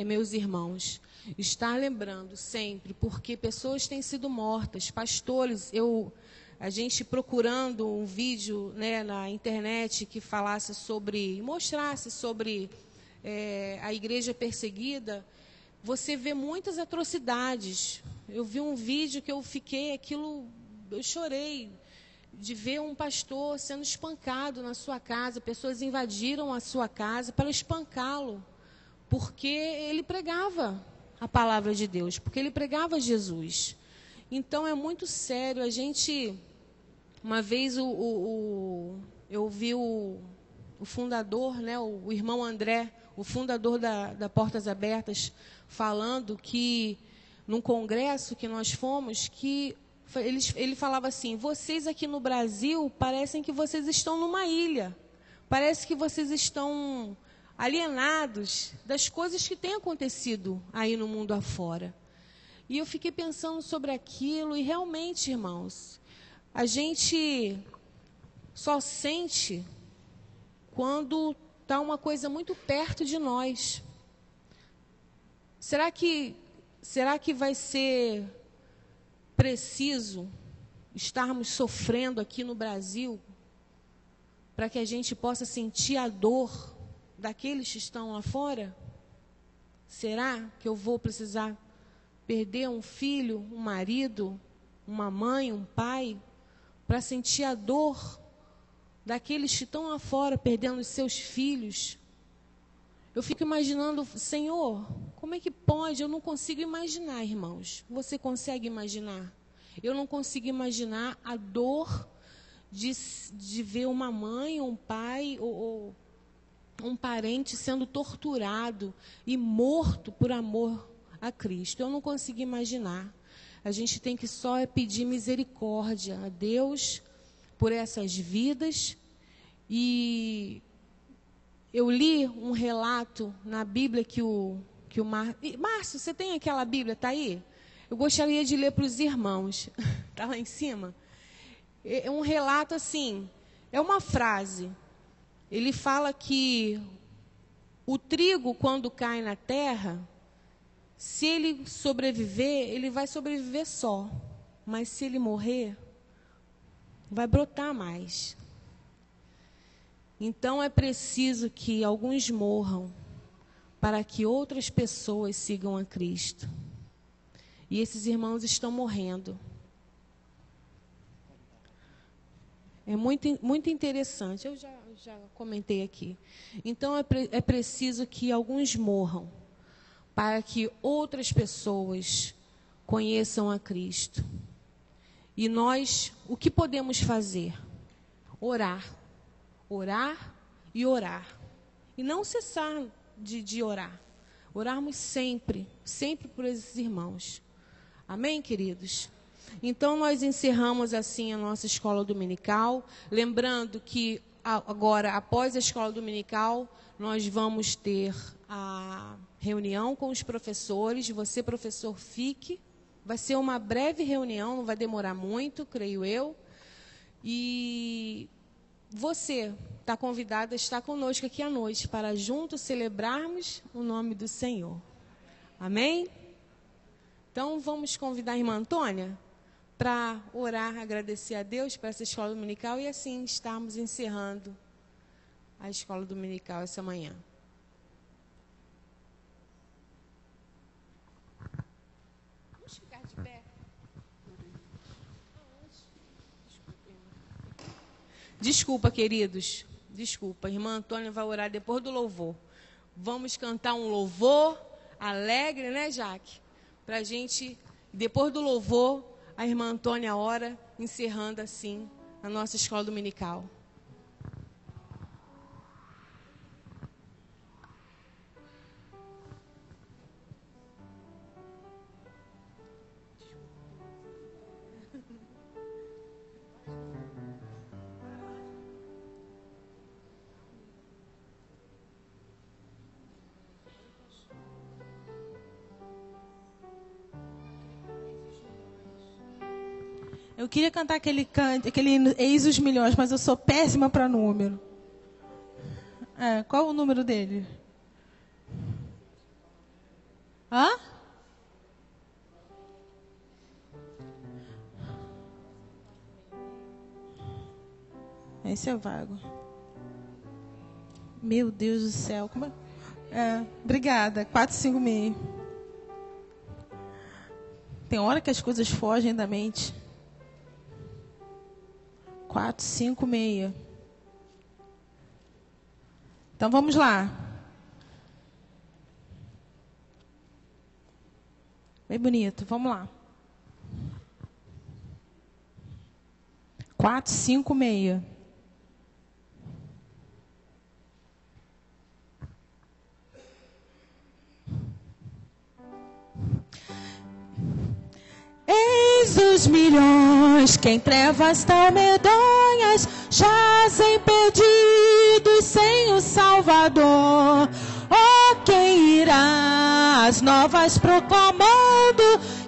meus irmãos, estar lembrando sempre, porque pessoas têm sido mortas, pastores, a gente procurando um vídeo, né, na internet que falasse sobre, mostrasse sobre a igreja perseguida, você vê muitas atrocidades. Eu vi um vídeo que eu chorei de ver um pastor sendo espancado na sua casa, pessoas invadiram a sua casa para espancá-lo. porque ele pregava a palavra de Deus, porque ele pregava Jesus. Então é muito sério. A gente, uma vez eu vi o fundador, né, o irmão André, o fundador da Portas Abertas, falando que num congresso que nós fomos, que ele falava assim: vocês aqui no Brasil parecem que vocês estão numa ilha, parece que vocês estão alienados das coisas que têm acontecido aí no mundo afora. E eu fiquei pensando sobre aquilo, e realmente, irmãos, a gente só sente quando está uma coisa muito perto de nós. Será que vai ser preciso estarmos sofrendo aqui no Brasil para que a gente possa sentir a dor daqueles que estão lá fora? Será que eu vou precisar perder um filho, um marido, uma mãe, um pai, para sentir a dor daqueles que estão lá fora perdendo os seus filhos? Eu fico imaginando, Senhor, como é que pode? Eu não consigo imaginar, irmãos. Você consegue imaginar? Eu não consigo imaginar a dor de ver uma mãe, um pai ou um parente sendo torturado e morto por amor a Cristo. Eu não consigo imaginar. A gente tem que só pedir misericórdia a Deus por essas vidas. E eu li um relato na Bíblia que o Márcio, você tem aquela Bíblia, está aí? Eu gostaria de ler para os irmãos. Está lá em cima? É um relato assim, é uma frase. Ele fala que o trigo, quando cai na terra, se ele sobreviver, ele vai sobreviver só. Mas se ele morrer, vai brotar mais. Então é preciso que alguns morram para que outras pessoas sigam a Cristo. E esses irmãos estão morrendo. É muito interessante. Eu já comentei aqui. Então é preciso que alguns morram para que outras pessoas conheçam a Cristo. E nós, o que podemos fazer? Orar. Orar e orar. E não cessar de orar. Orarmos sempre, sempre por esses irmãos. Amém, queridos? Então, nós encerramos assim a nossa escola dominical. Lembrando que agora, após a escola dominical, nós vamos ter a reunião com os professores. Você, professor, fique. Vai ser uma breve reunião, não vai demorar muito, creio eu. E você está convidado a estar conosco aqui à noite para juntos celebrarmos o nome do Senhor. Amém? Então, vamos convidar a irmã Antônia para orar, agradecer a Deus por essa escola dominical e assim estarmos encerrando a escola dominical essa manhã. Vamos ficar de pé? Desculpa, queridos. Desculpa, a irmã Antônia vai orar depois do louvor. Vamos cantar um louvor alegre, né, Jaque? Para a gente, depois do louvor, a irmã Antônia ora, encerrando assim a nossa escola dominical. Eu queria cantar aquele Eis os Milhões, mas eu sou péssima para número. Qual o número dele? Hã? Esse é vago. Meu Deus do céu. Como é? Obrigada. 456. Tem hora que as coisas fogem da mente. 456. Então vamos lá. Bem bonito. Vamos lá. 4, 5, 6. Eis os milhões que em trevas tão medonhas jazem perdidos sem o Salvador. Oh, quem irá às novas proclamando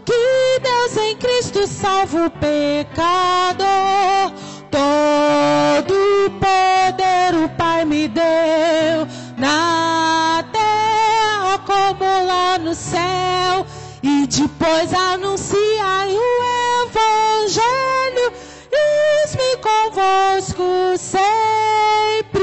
que Deus em Cristo salva o pecador? Todo o poder o Pai me deu, na terra como lá no céu. E depois anunciai o Evangelho, eis-me convosco sempre.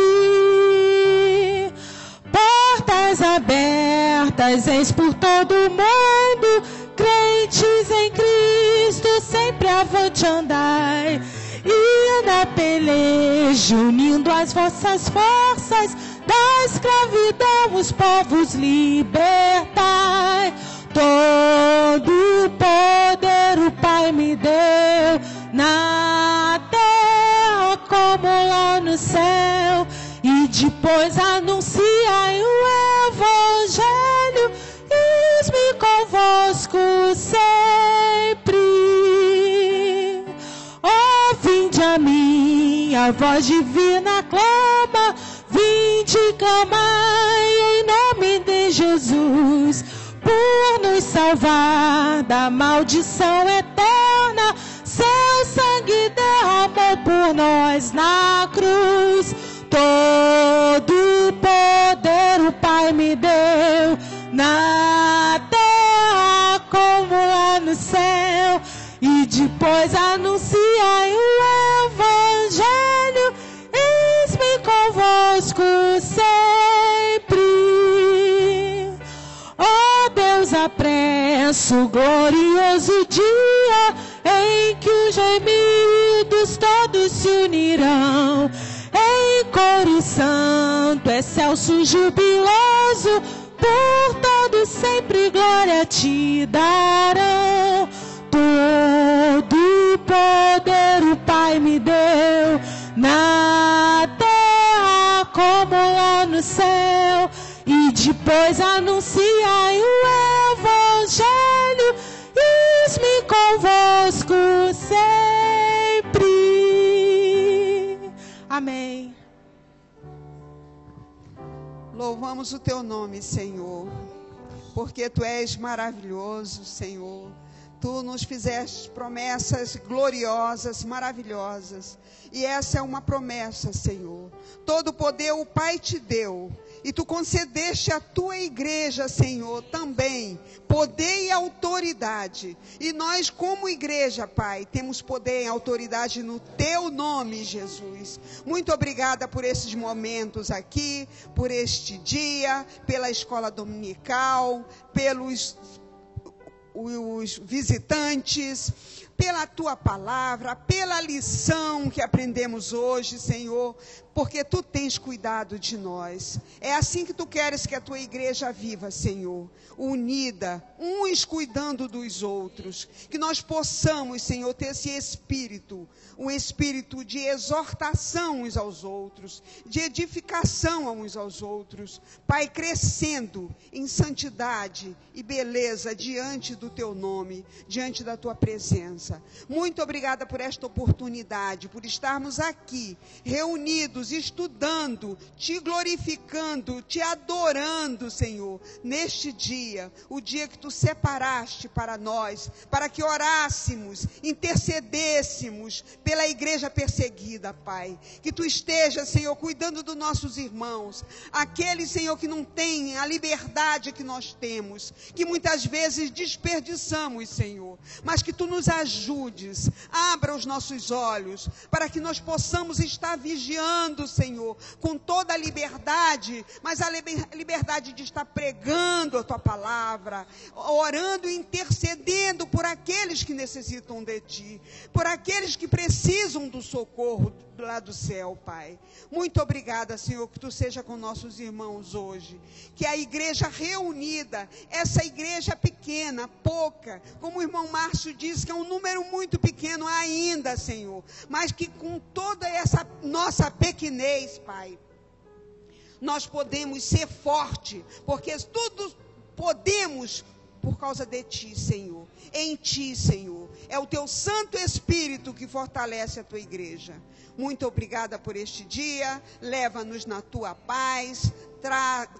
Portas abertas, eis por todo o mundo, crentes em Cristo, sempre avante andai. E na peleja, unindo as vossas forças, da escravidão os povos libertai. Todo o poder o Pai me deu, na terra como lá no céu. E depois anunciai o Evangelho, eis-me convosco sempre. Oh, vinde a mim, a voz divina clama, vinde e clamai em nome de Jesus, por nos salvar da maldição eterna. Seu sangue derramou por nós na cruz. Todo o poder o Pai me deu, na terra como lá no céu. E depois anunciai o Evangelho, eis-me convosco sempre. Oh, Deus, apressa o glorioso dia em que os gemidos todos se unirão em coro santo, excelso, jubiloso, por todo sempre glória te darão. Todo o poder o Pai me deu, na terra como lá no céu. E depois anunciai o Evangelho, eis-me convosco sempre. Amém. Louvamos o teu nome, Senhor, porque tu és maravilhoso, Senhor. Tu nos fizeste promessas gloriosas, maravilhosas. E essa é uma promessa, Senhor. Todo poder o Pai te deu. E tu concedeste à tua igreja, Senhor, também poder e autoridade. E nós, como igreja, Pai, temos poder e autoridade no teu nome, Jesus. Muito obrigada por esses momentos aqui, por este dia, pela escola dominical, pelos os visitantes, pela tua palavra, pela lição que aprendemos hoje, Senhor, porque tu tens cuidado de nós. É assim que tu queres que a tua igreja viva, Senhor, unida, uns cuidando dos outros, que nós possamos, Senhor, ter esse espírito, um espírito de exortação uns aos outros, de edificação uns aos outros, Pai, crescendo em santidade e beleza diante do teu nome, diante da tua presença. Muito obrigada por esta oportunidade, por estarmos aqui, reunidos, estudando, te glorificando, te adorando, Senhor, neste dia, o dia que tu separaste para nós, para que orássemos, intercedêssemos pela igreja perseguida, Pai. Que tu esteja, Senhor, cuidando dos nossos irmãos, aqueles, Senhor, que não têm a liberdade que nós temos, que muitas vezes desperdiçamos, Senhor, mas que tu nos ajudes, abra os nossos olhos, para que nós possamos estar vigiando falando, Senhor, com toda a liberdade, mas a liberdade de estar pregando a tua palavra, orando e intercedendo por aqueles que necessitam de ti, por aqueles que precisam do socorro lá do céu, Pai. Muito obrigada, Senhor, que tu seja com nossos irmãos hoje, que a igreja reunida, essa igreja pequena, pouca, como o irmão Márcio disse, que é um número muito pequeno ainda, Senhor, mas que com toda essa nossa pequenez, Pai, nós podemos ser forte, porque tudo podemos por causa de ti, Senhor, em ti, Senhor, é o teu Santo Espírito que fortalece a tua igreja. Muito obrigada por este dia, leva-nos na tua paz,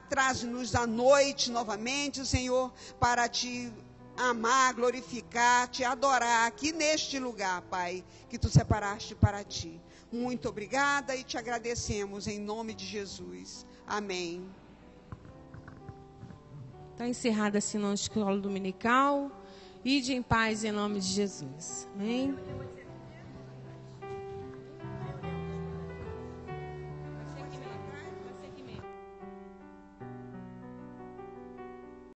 traz-nos à noite novamente, Senhor, para te amar, glorificar, te adorar aqui neste lugar, Pai, que tu separaste para ti. Muito obrigada e te agradecemos em nome de Jesus. Amém. Está encerrada assim a escola dominical. Ide em paz em nome de Jesus. Amém.